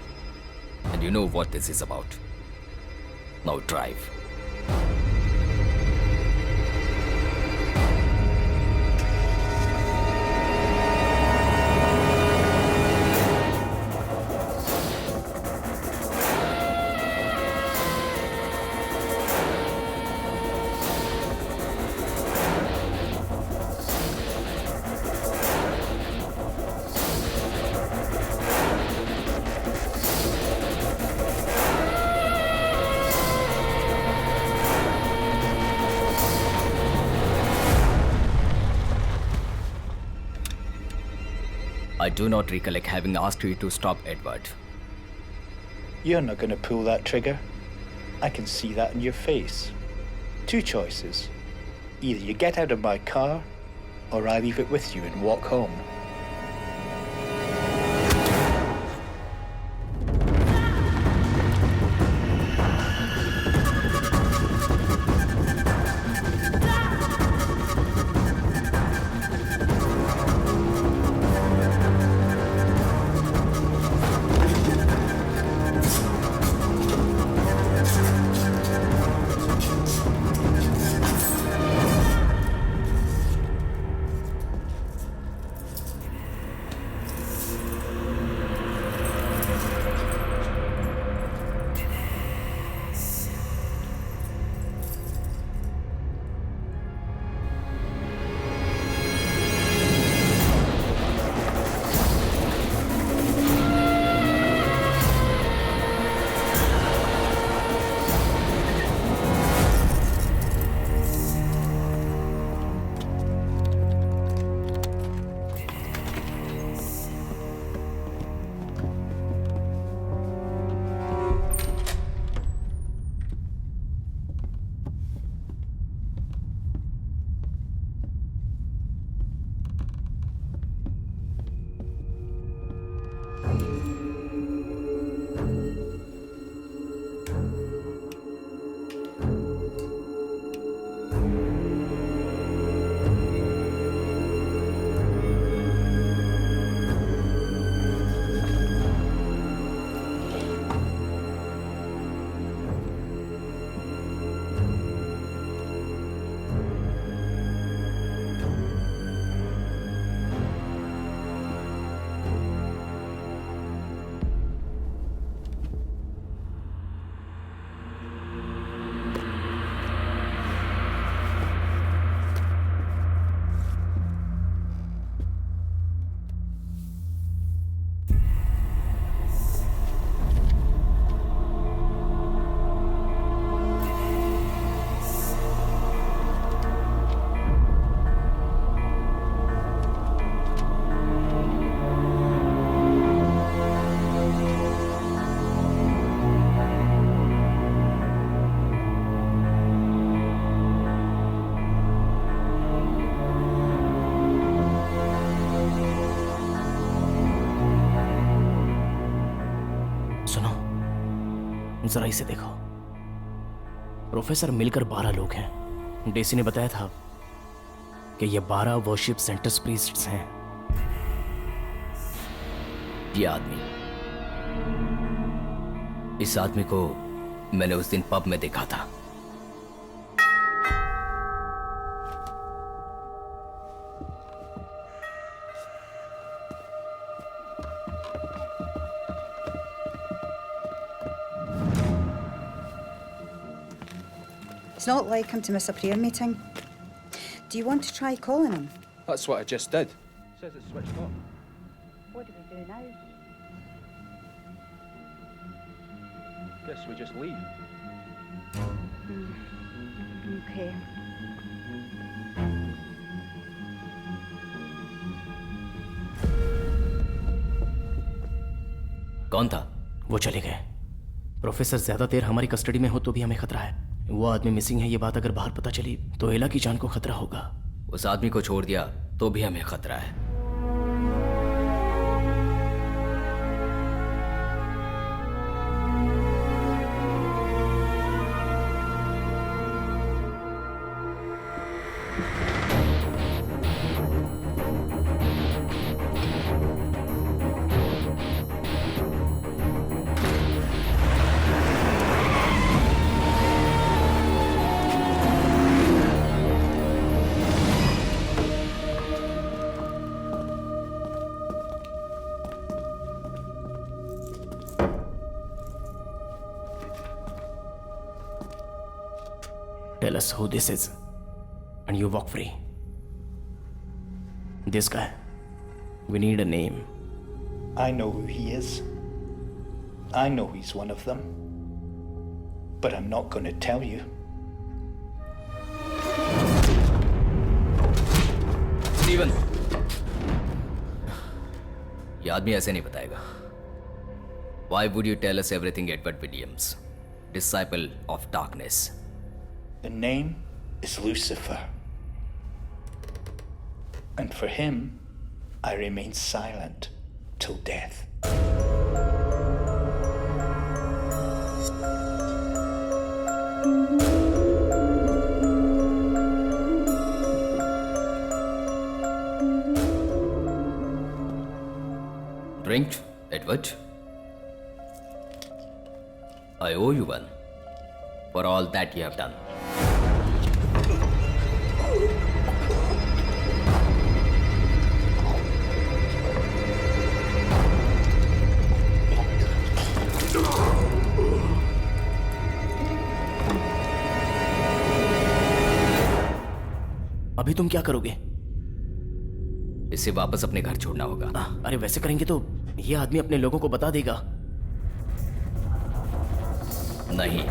And you know what this is about. Now drive. I do not recollect having asked you to stop Edward. You're not going to pull that trigger. I can see that in your face. Two choices. Either you get out of my car, or I leave it with you and walk home. जरा इसे देखो। Professor मिलकर 12 लोग हैं। Deci ने बताया था कि ये 12 वर्शिप सेंटर्स प्रीस्ट्स हैं। ये आदमी, इस आदमी को मैंने उस दिन पब में देखा था। It's not like him to miss a prayer meeting. Do you want to try calling him? That's what I just did. Says it's switched off. What do we do now? Guess we just leave. Okay. कौन था? वो चले गए। Professor ज्यादा देर हमारी custody में हो तो भी हमें खतरा है। वो आदमी मिसिंग है, ये बात अगर बाहर पता चली तो एला की जान को खतरा होगा। उस आदमी को छोड़ दिया तो भी हमें खतरा है। tell us who this is, and you walk free. This guy. We need a name. I know who he is. I know he's one of them. But I'm not going to tell you. Steven, ये आदमी ऐसे नहीं बताएगा. Why would you tell us everything, Edward Williams, disciple of darkness? The name is Lucifer. And for him, I remain silent till death. Drink, Edward. I owe you one for all that you have done. अभी तुम क्या करोगे? इसे वापस अपने घर छोड़ना होगा. अरे वैसे करेंगे तो ये आदमी अपने लोगों को बता देगा. नहीं.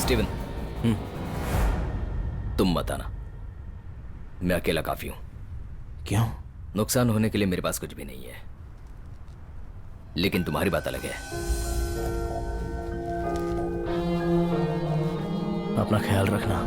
स्टीवन, तुम मत आना. मैं अकेला काफी हूं. क्यों? नुकसान होने के लिए मेरे पास कुछ भी नहीं है. लेकिन तुम्हारी बात अलग है. अपना ख्याल रखना.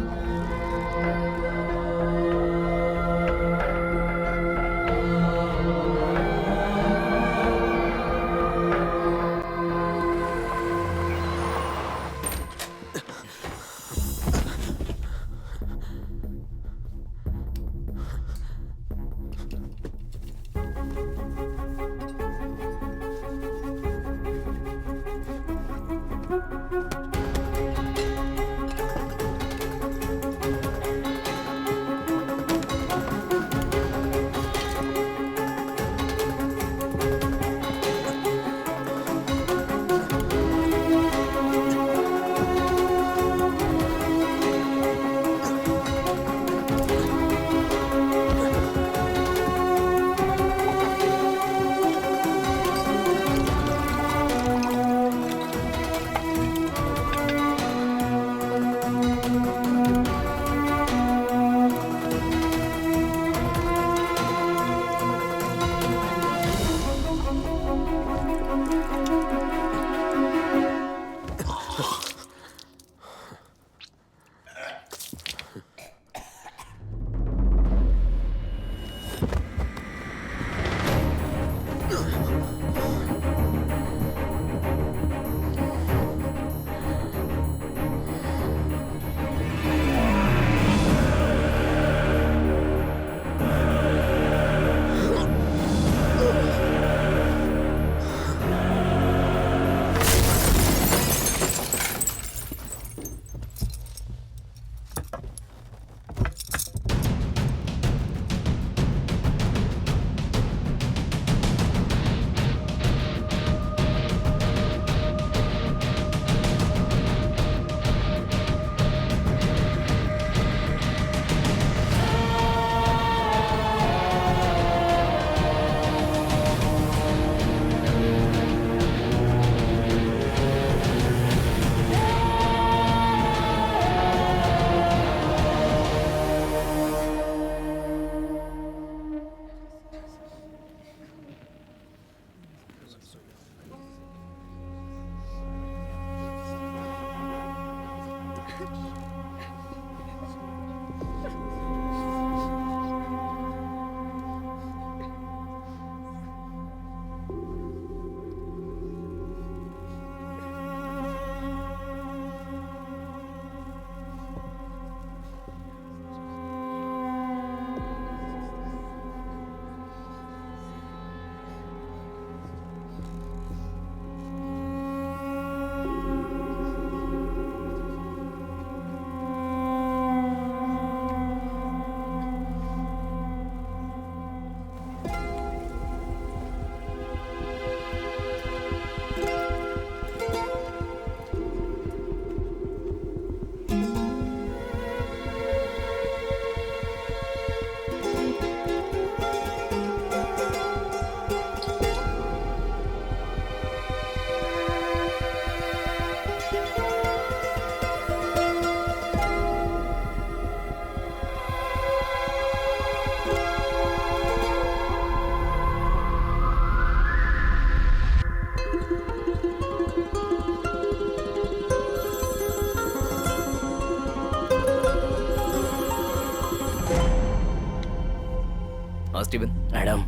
स्टीवन? मैडम,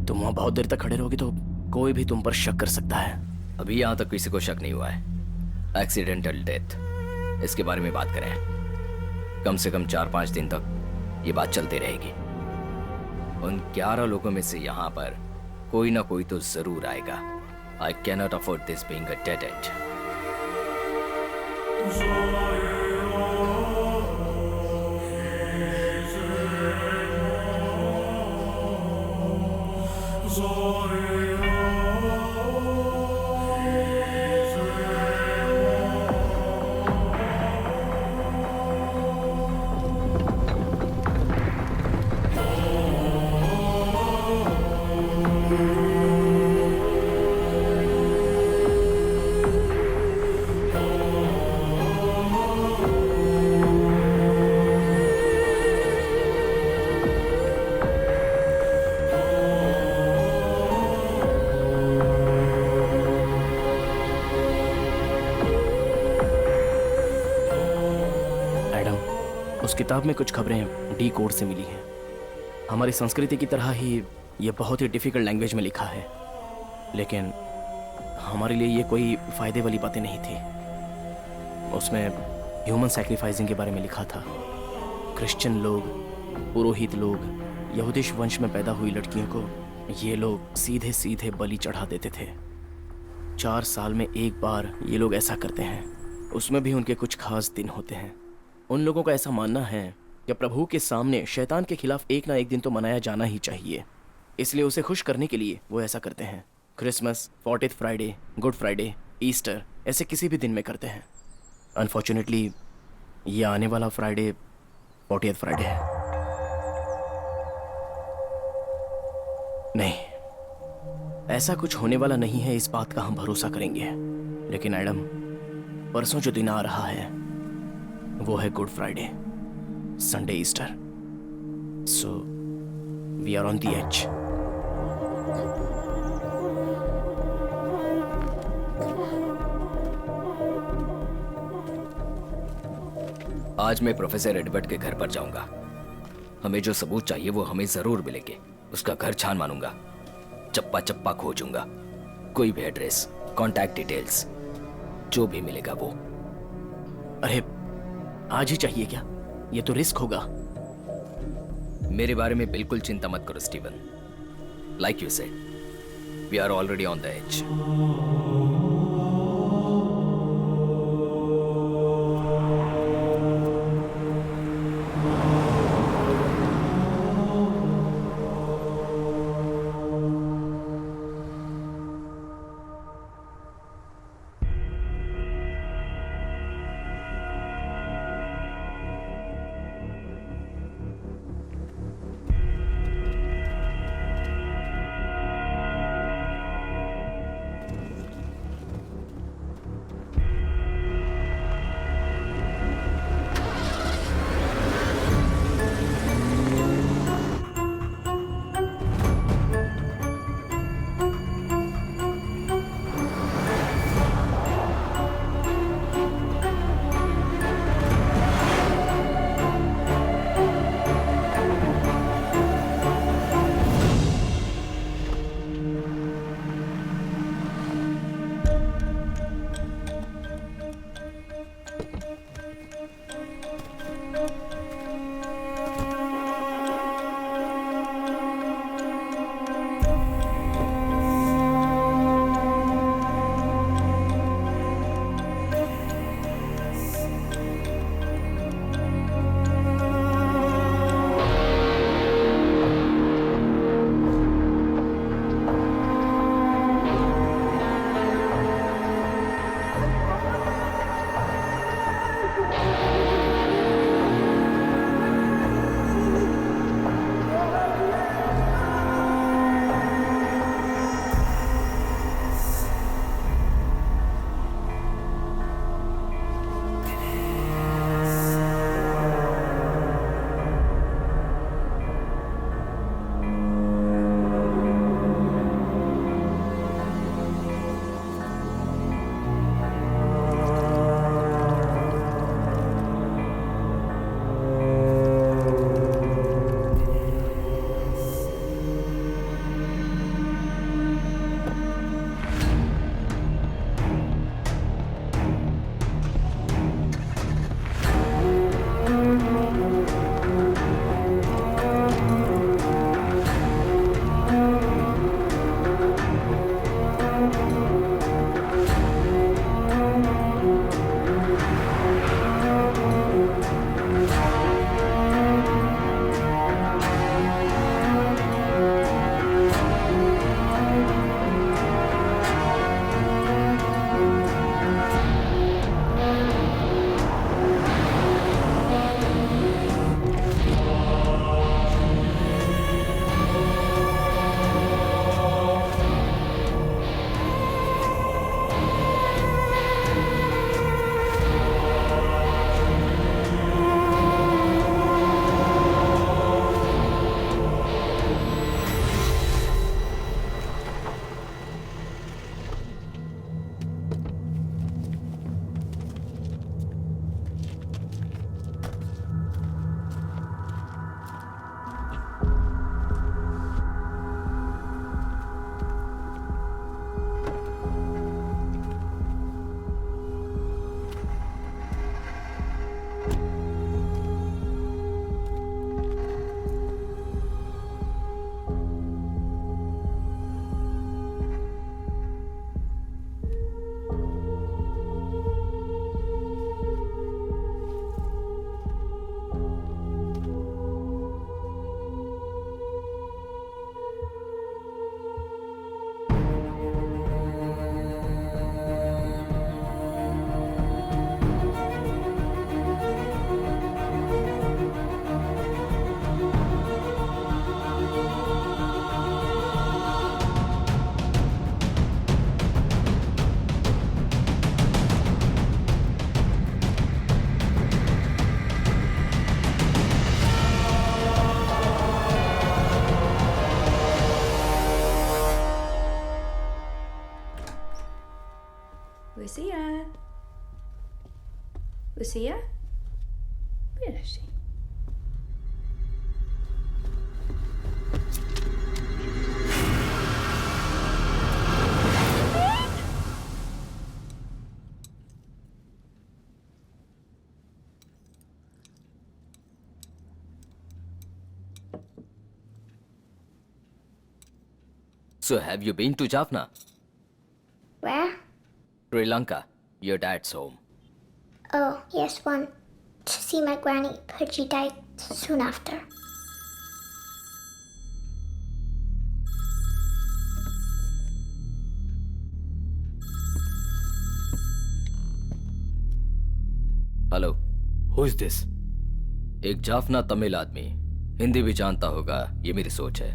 तुम वहां बहुत देर तक खड़े रहोगे तो कोई भी तुम पर शक कर सकता है। अभी यहाँ तक किसी को शक नहीं हुआ है। एक्सीडेंटल डेथ, इसके बारे में बात करें, कम से कम 4-5 दिन तक ये बात चलती रहेगी। उन 11 लोगों में से यहाँ पर कोई ना कोई तो जरूर आएगा। I cannot afford this being a dead and. उस किताब में कुछ खबरें डी कोड से मिली हैं। हमारी संस्कृति की तरह ही ये बहुत ही डिफिकल्ट लैंग्वेज में लिखा है, लेकिन हमारे लिए ये कोई फ़ायदे वाली बातें नहीं थी। उसमें ह्यूमन सैक्रिफाइसिंग के बारे में लिखा था। क्रिश्चियन लोग, पुरोहित लोग, यहूदिश वंश में पैदा हुई लड़कियों को ये लोग सीधे सीधे बलि चढ़ा देते थे। 4 साल में एक बार ये लोग ऐसा करते हैं, उसमें भी उनके कुछ खास दिन होते हैं। उन लोगों का ऐसा मानना है कि प्रभु के सामने शैतान के खिलाफ एक ना एक दिन तो मनाया जाना ही चाहिए, इसलिए उसे खुश करने के लिए वो ऐसा करते हैं। Christmas, 40th Friday, good Friday, Easter ऐसे किसी भी दिन में करते हैं। अनफॉर्चुनेटली ये आने वाला फ्राइडे 40th फ्राइडे है। नहीं, ऐसा कुछ होने वाला नहीं है, इस बात का हम भरोसा करेंगे। लेकिन एडम, परसों जो दिन आ रहा है वो है Good Friday, Sunday Easter. So we are on the edge. आज मैं प्रोफेसर एडवर्ड के घर पर जाऊंगा। हमें जो सबूत चाहिए वो हमें जरूर मिलेंगे। उसका घर छान मानूंगा, चप्पा चप्पा खोजूंगा, कोई भी एड्रेस, कॉन्टैक्ट डिटेल्स, जो भी मिलेगा वो। अरे आज ही चाहिए क्या? ये तो रिस्क होगा। मेरे बारे में बिल्कुल चिंता मत करो Steven. Like you said, we are already on the edge. Lucia? Where is she? So have you been to Jaffna? Where? Sri Lanka. Your dad's home. Oh, yes, one. To see my granny, but she died soon after. Hello Who is this? एक जाफना तमिल आदमी, हिंदी भी जानता होगा, ये मेरी सोच है।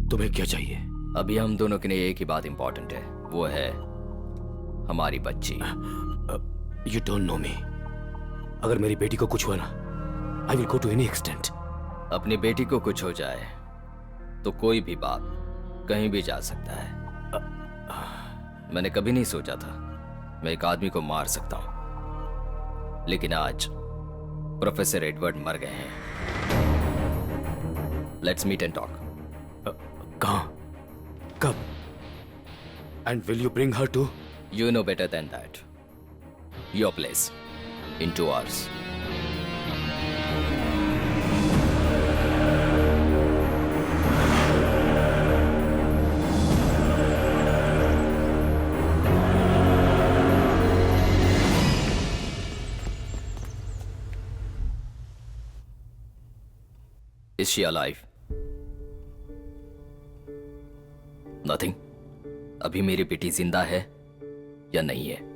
तुम्हें क्या चाहिए? अभी हम दोनों के लिए एक ही बात इंपॉर्टेंट है, वो है हमारी बच्ची। You don't know me. अगर मेरी बेटी को कुछ हुआ ना, I will go to any extent. अपनी बेटी को कुछ हो जाए तो कोई भी बाप कहीं भी जा सकता है। मैंने कभी नहीं सोचा था मैं एक आदमी को मार सकता हूं, लेकिन आज प्रोफेसर एडवर्ड मर गए हैं। Let's meet and talk. कहाँ? कब? And will you bring her to? You know better than that. Your place. In 2 hours. Is she alive? Nothing. अभी मेरी बेटी जिंदा है या नहीं है?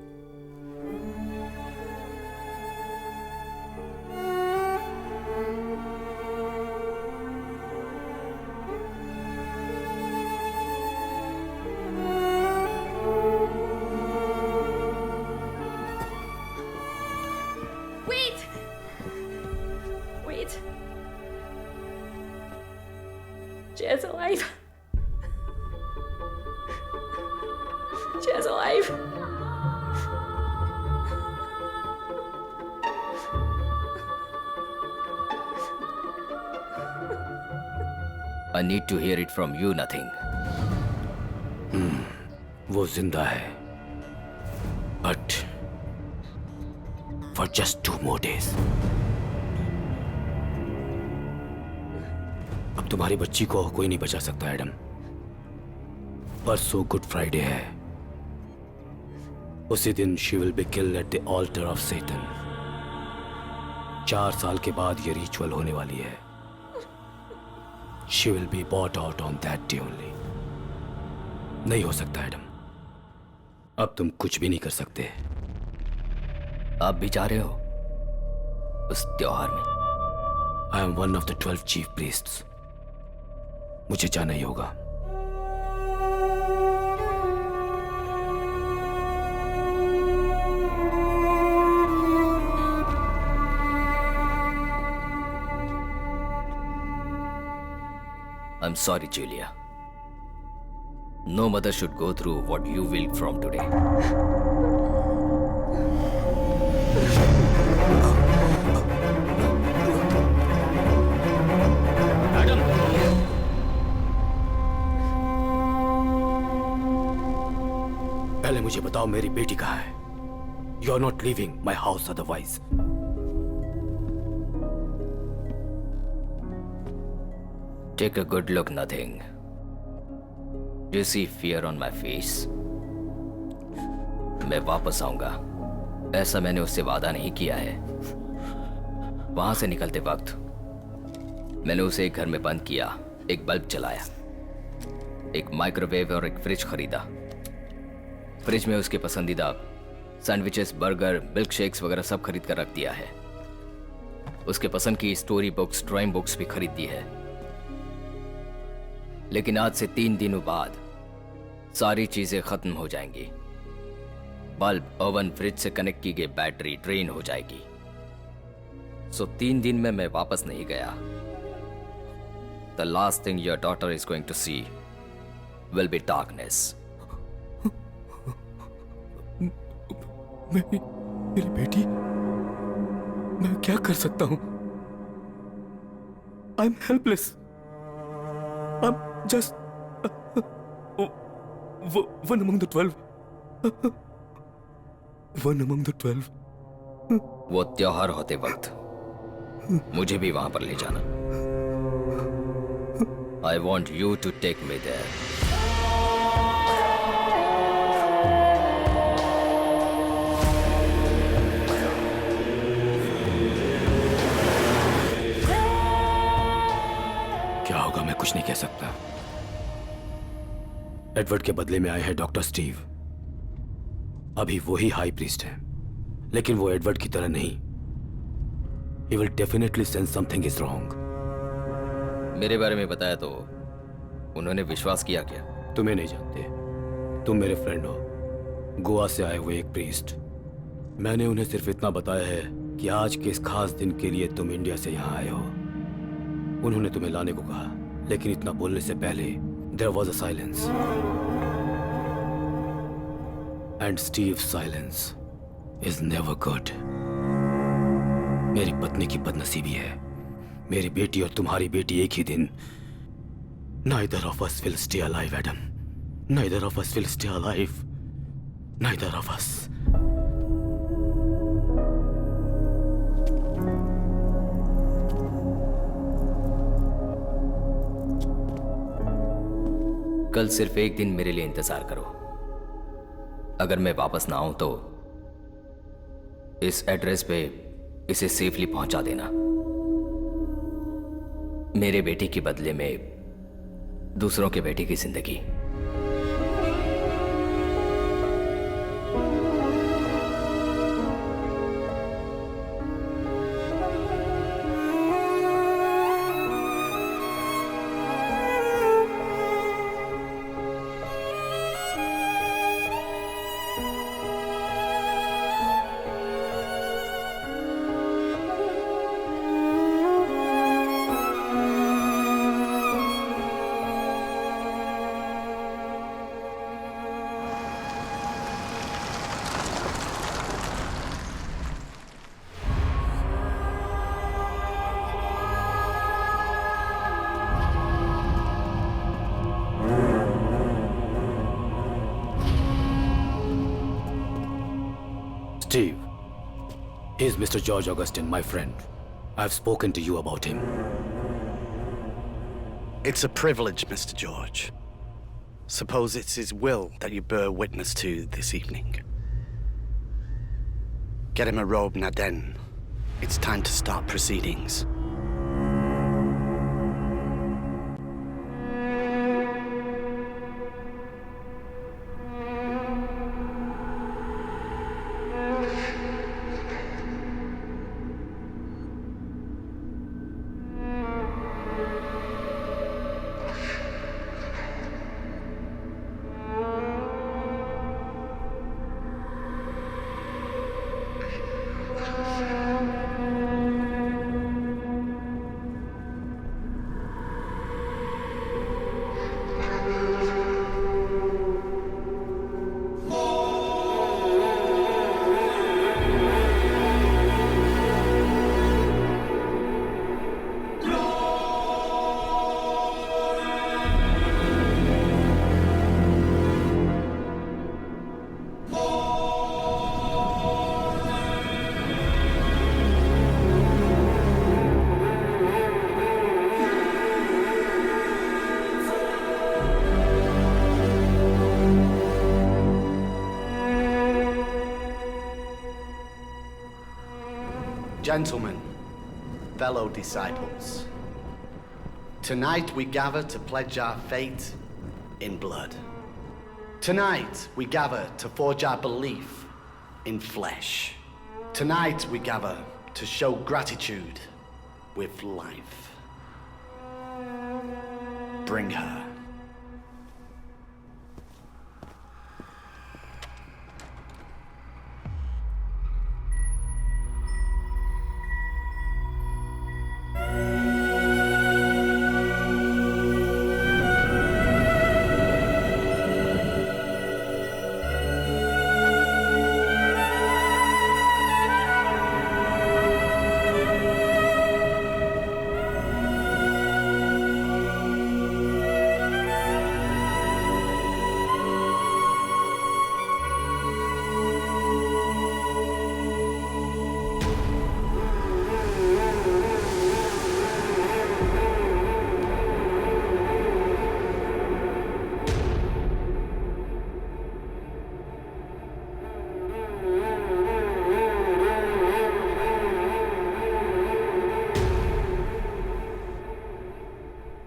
Wait! Wait. Jazz alive. Jazz alive. I need to hear it from you, nothing. वो जिंदा है, but for just 2 more days. अब तुम्हारी बच्ची को कोई नहीं बचा सकता एडम। परसों गुड फ्राइडे है, उसी दिन she will be killed at the altar of Satan. 4 साल के बाद ये रिचुअल होने वाली है। She will be bought out on that day only. नहीं हो सकता एडम, अब तुम कुछ भी नहीं कर सकते। आप भी जा रहे हो उस त्योहार में? I am one of the 12 chief priests. मुझे जाना ही होगा। I'm sorry, Julia. No mother should go through what you will from today. पहले मुझे बताओ मेरी बेटी कहाँ है? You are not leaving my house otherwise. Take a good look, nothing. Do you see fear on my face? मैं वापस आऊंगा, ऐसा मैंने उससे वादा नहीं किया है। वहां से निकलते वक्त मैंने उसे एक घर में बंद किया, एक बल्ब जलाया, एक माइक्रोवेव और एक फ्रिज खरीदा। फ्रिज में उसके पसंदीदा सैंडविचेस, बर्गर, मिल्क शेक्स वगैरह सब खरीद कर रख दिया है। उसके पसंद की स्टोरी बुक्स, ड्राइंग बुक्स भी खरीद दी है। लेकिन आज से 3 दिनों बाद सारी चीजें खत्म हो जाएंगी। बल्ब, ओवन, फ्रिज से कनेक्ट की गई बैटरी ड्रेन हो जाएगी। सो 3 दिन में मैं वापस नहीं गया। The last thing your daughter is going to see will be darkness. मेरी बेटी, मैं क्या कर सकता हूं? I am helpless. I am just one among the 12. One among the 12. वो त्योहार होते वक्त मुझे भी वहां पर ले जाना। I want you to take me there. क्या होगा मैं कुछ नहीं कह सकता। एडवर्ड के बदले में आए हैं डॉक्टर स्टीव। अभी वही हाई प्रीस्ट है, लेकिन वो एडवर्ड की तरह नहीं। He will definitely sense something is wrong. मेरे बारे में बताया तो उन्होंने विश्वास किया क्या? तुम्हें नहीं जानते, तुम मेरे फ्रेंड हो, गोवा से आए हुए एक प्रीस्ट। मैंने उन्हें सिर्फ इतना बताया है कि आज के इस खास दिन के लिए तुम इंडिया से यहाँ आए हो। उन्होंने तुम्हें लाने को कहा, लेकिन इतना बोलने से पहले there was a silence. And Steve's silence is never good. मेरी पत्नी की बदनसीबी है। मेरी बेटी और तुम्हारी बेटी एक ही दिन। Neither of us will stay alive, Adam. Neither of us will stay alive. Neither of us. कल सिर्फ एक दिन मेरे लिए इंतजार करो। अगर मैं वापस ना आऊं तो इस एड्रेस पे इसे सेफली पहुंचा देना। मेरे बेटे के बदले में दूसरों के बेटे की जिंदगी। Steve, he's Mr. George Augustine, my friend. I've spoken to you about him. It's a privilege, Mr. George. Suppose it's his will that you bear witness to this evening. Get him a robe, Naden. It's time to start proceedings. Gentlemen, fellow disciples, tonight we gather to pledge our faith in blood. Tonight we gather to forge our belief in flesh. Tonight we gather to show gratitude with life. Bring her.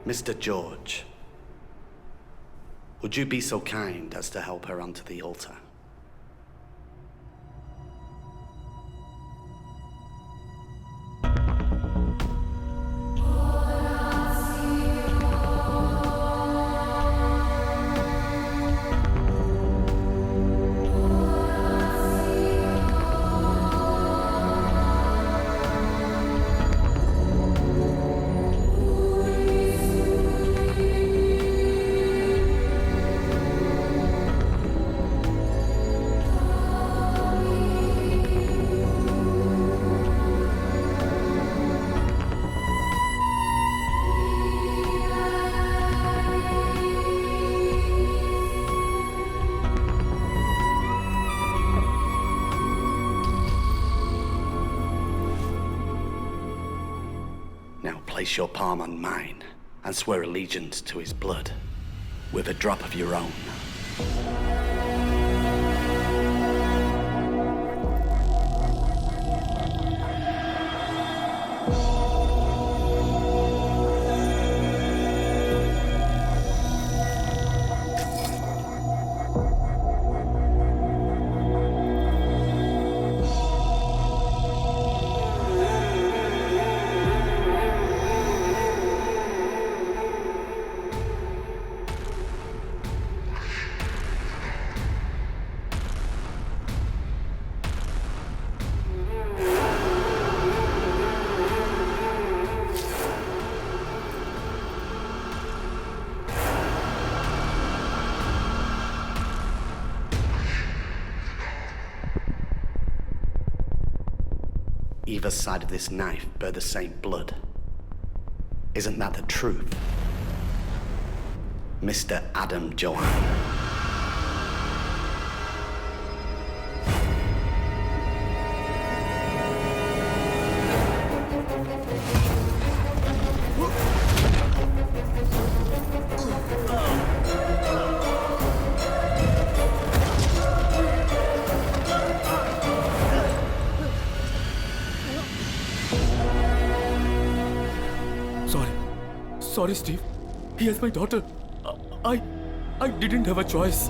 Mr. George, would you be so kind as to help her onto the altar? Place your palm on mine and swear allegiance to his blood with a drop of your own. Either side of this knife bear the same blood. Isn't that the truth, Mr. Adam Johann? Sorry, Steve. He has my daughter. I didn't have a choice.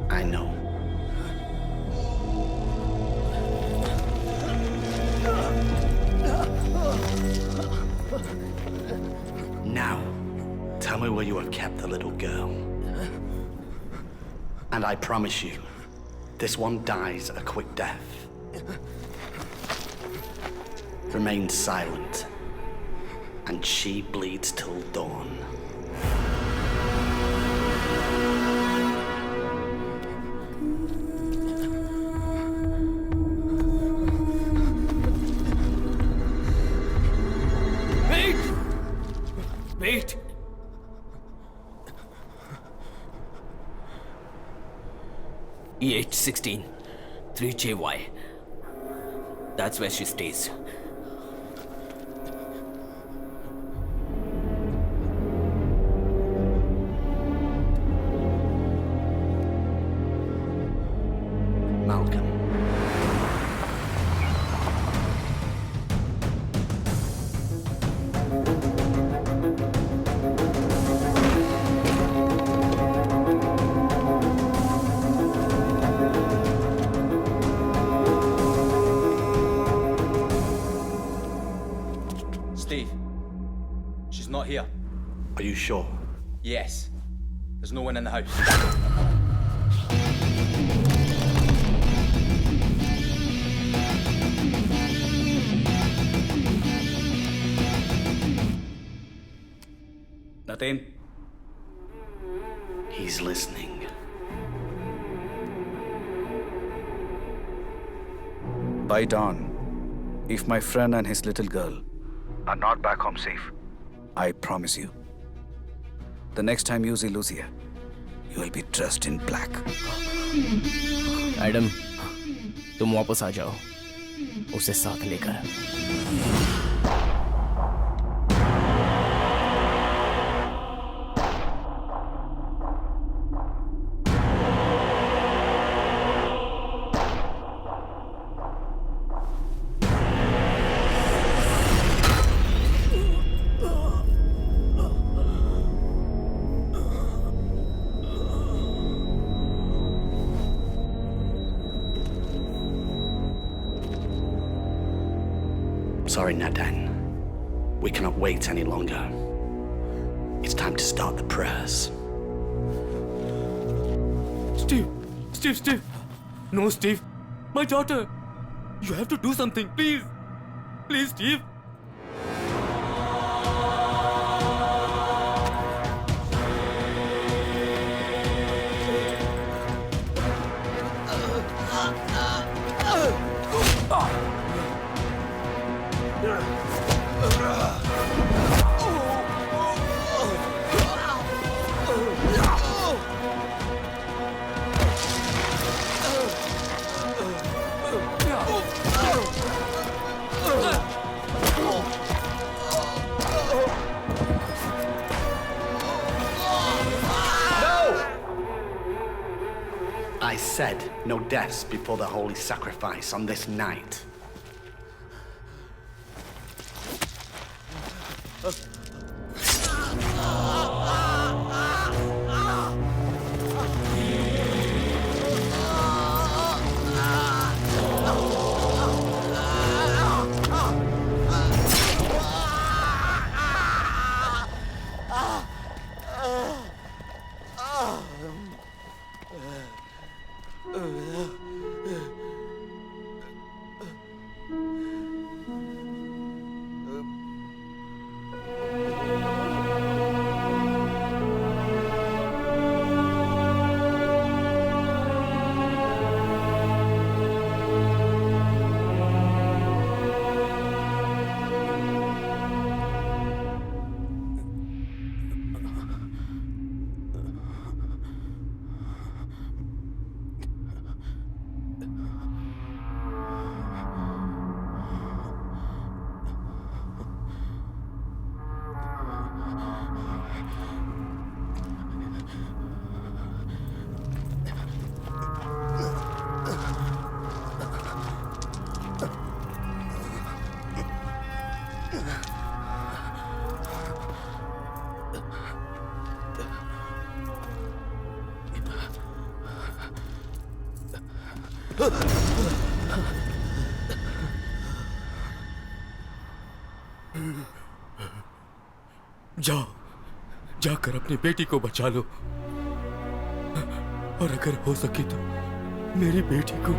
I know. Now, tell me where you have kept the little girl. And I promise you, this one dies a quick death. Remain silent, and she bleeds till dawn. Wait! E816 3JY. That's where she stays. Malcolm. Steve, she's not here. Are you sure? Yes. There's no one in the house. Nothing? He's listening. By dawn, if my friend and his little girl are not back home safe, I promise you, the next time you see Lucia, you will be dressed in black. Adam, तुम वापस आ जाओ, उसे साथ लेकर। sorry, Nadan. We cannot wait any longer. It's time to start the prayers. Steve! No, Steve! My daughter! You have to do something, please! Please, Steve! I said no deaths before the holy sacrifice on this night. जाओ, जाकर अपनी बेटी को बचा लो, और अगर हो सके तो मेरी बेटी को।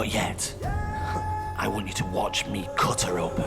Not yet. I want you to watch me cut her open.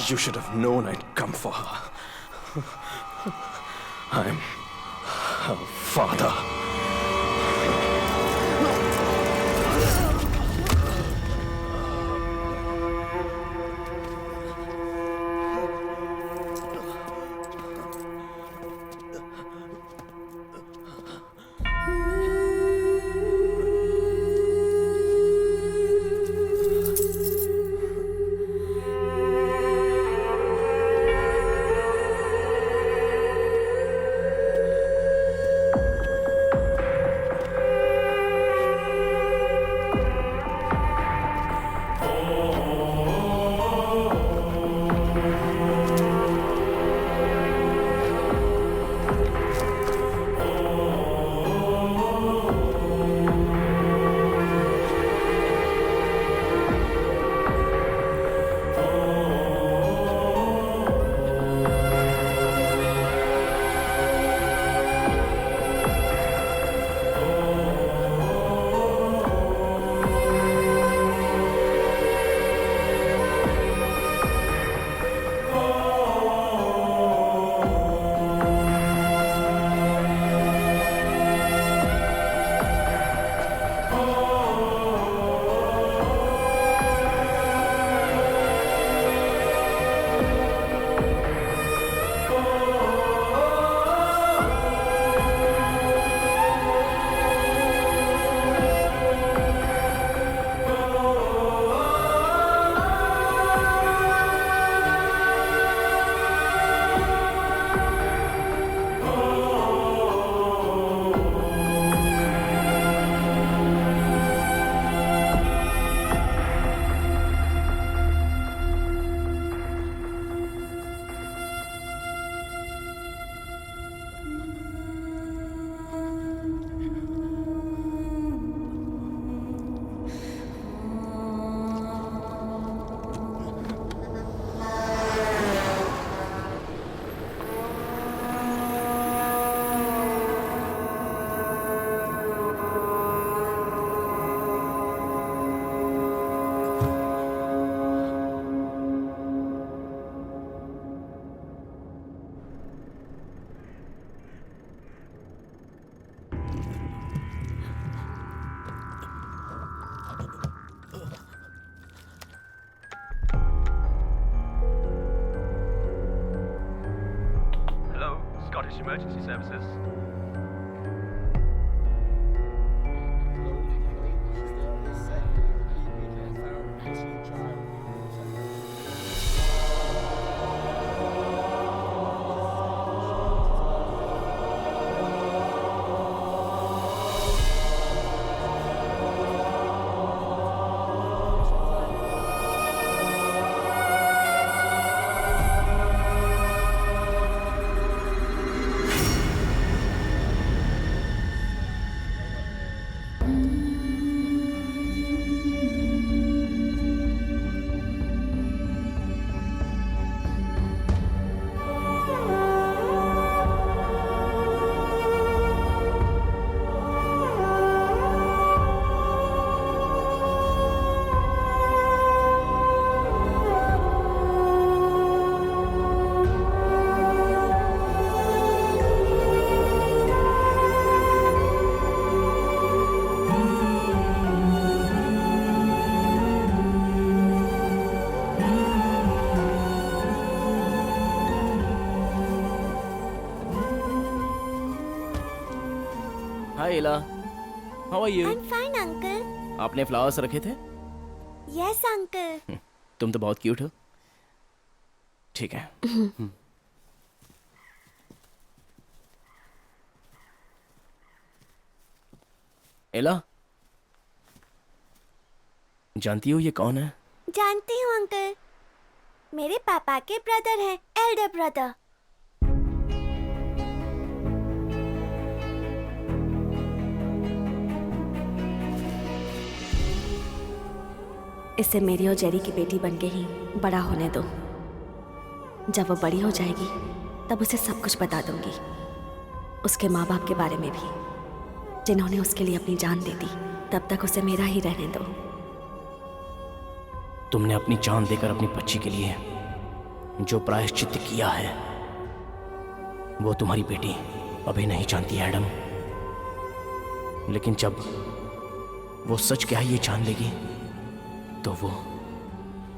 You should have known I'd come for her. I'm her father. Scottish Emergency Services. Hi Ella, how are you? I'm fine, uncle. आपने flowers रखे थे? Yes, uncle. तुम तो बहुत cute हो। ठीक है। एला, जानती हो ये कौन है? जानती हूँ अंकल, मेरे पापा के ब्रदर हैं, एल्डर ब्रदर। इसे मेरी और जेरी की बेटी बन के ही बड़ा होने दो। जब वो बड़ी हो जाएगी तब उसे सब कुछ बता दूंगी, उसके माँ बाप के बारे में भी, जिन्होंने उसके लिए अपनी जान दे दी। तब तक उसे मेरा ही रहने दो। तुमने अपनी जान देकर अपनी बच्ची के लिए जो प्रायश्चित किया है वो तुम्हारी बेटी अभी नहीं जानती एडम। लेकिन जब वो सच क्या है ये जान लेगी तो वो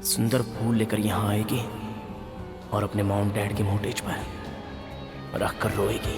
सुंदर फूल लेकर यहाँ आएगी और अपने मॉम डैड के मोटेज पर रख कर रोएगी।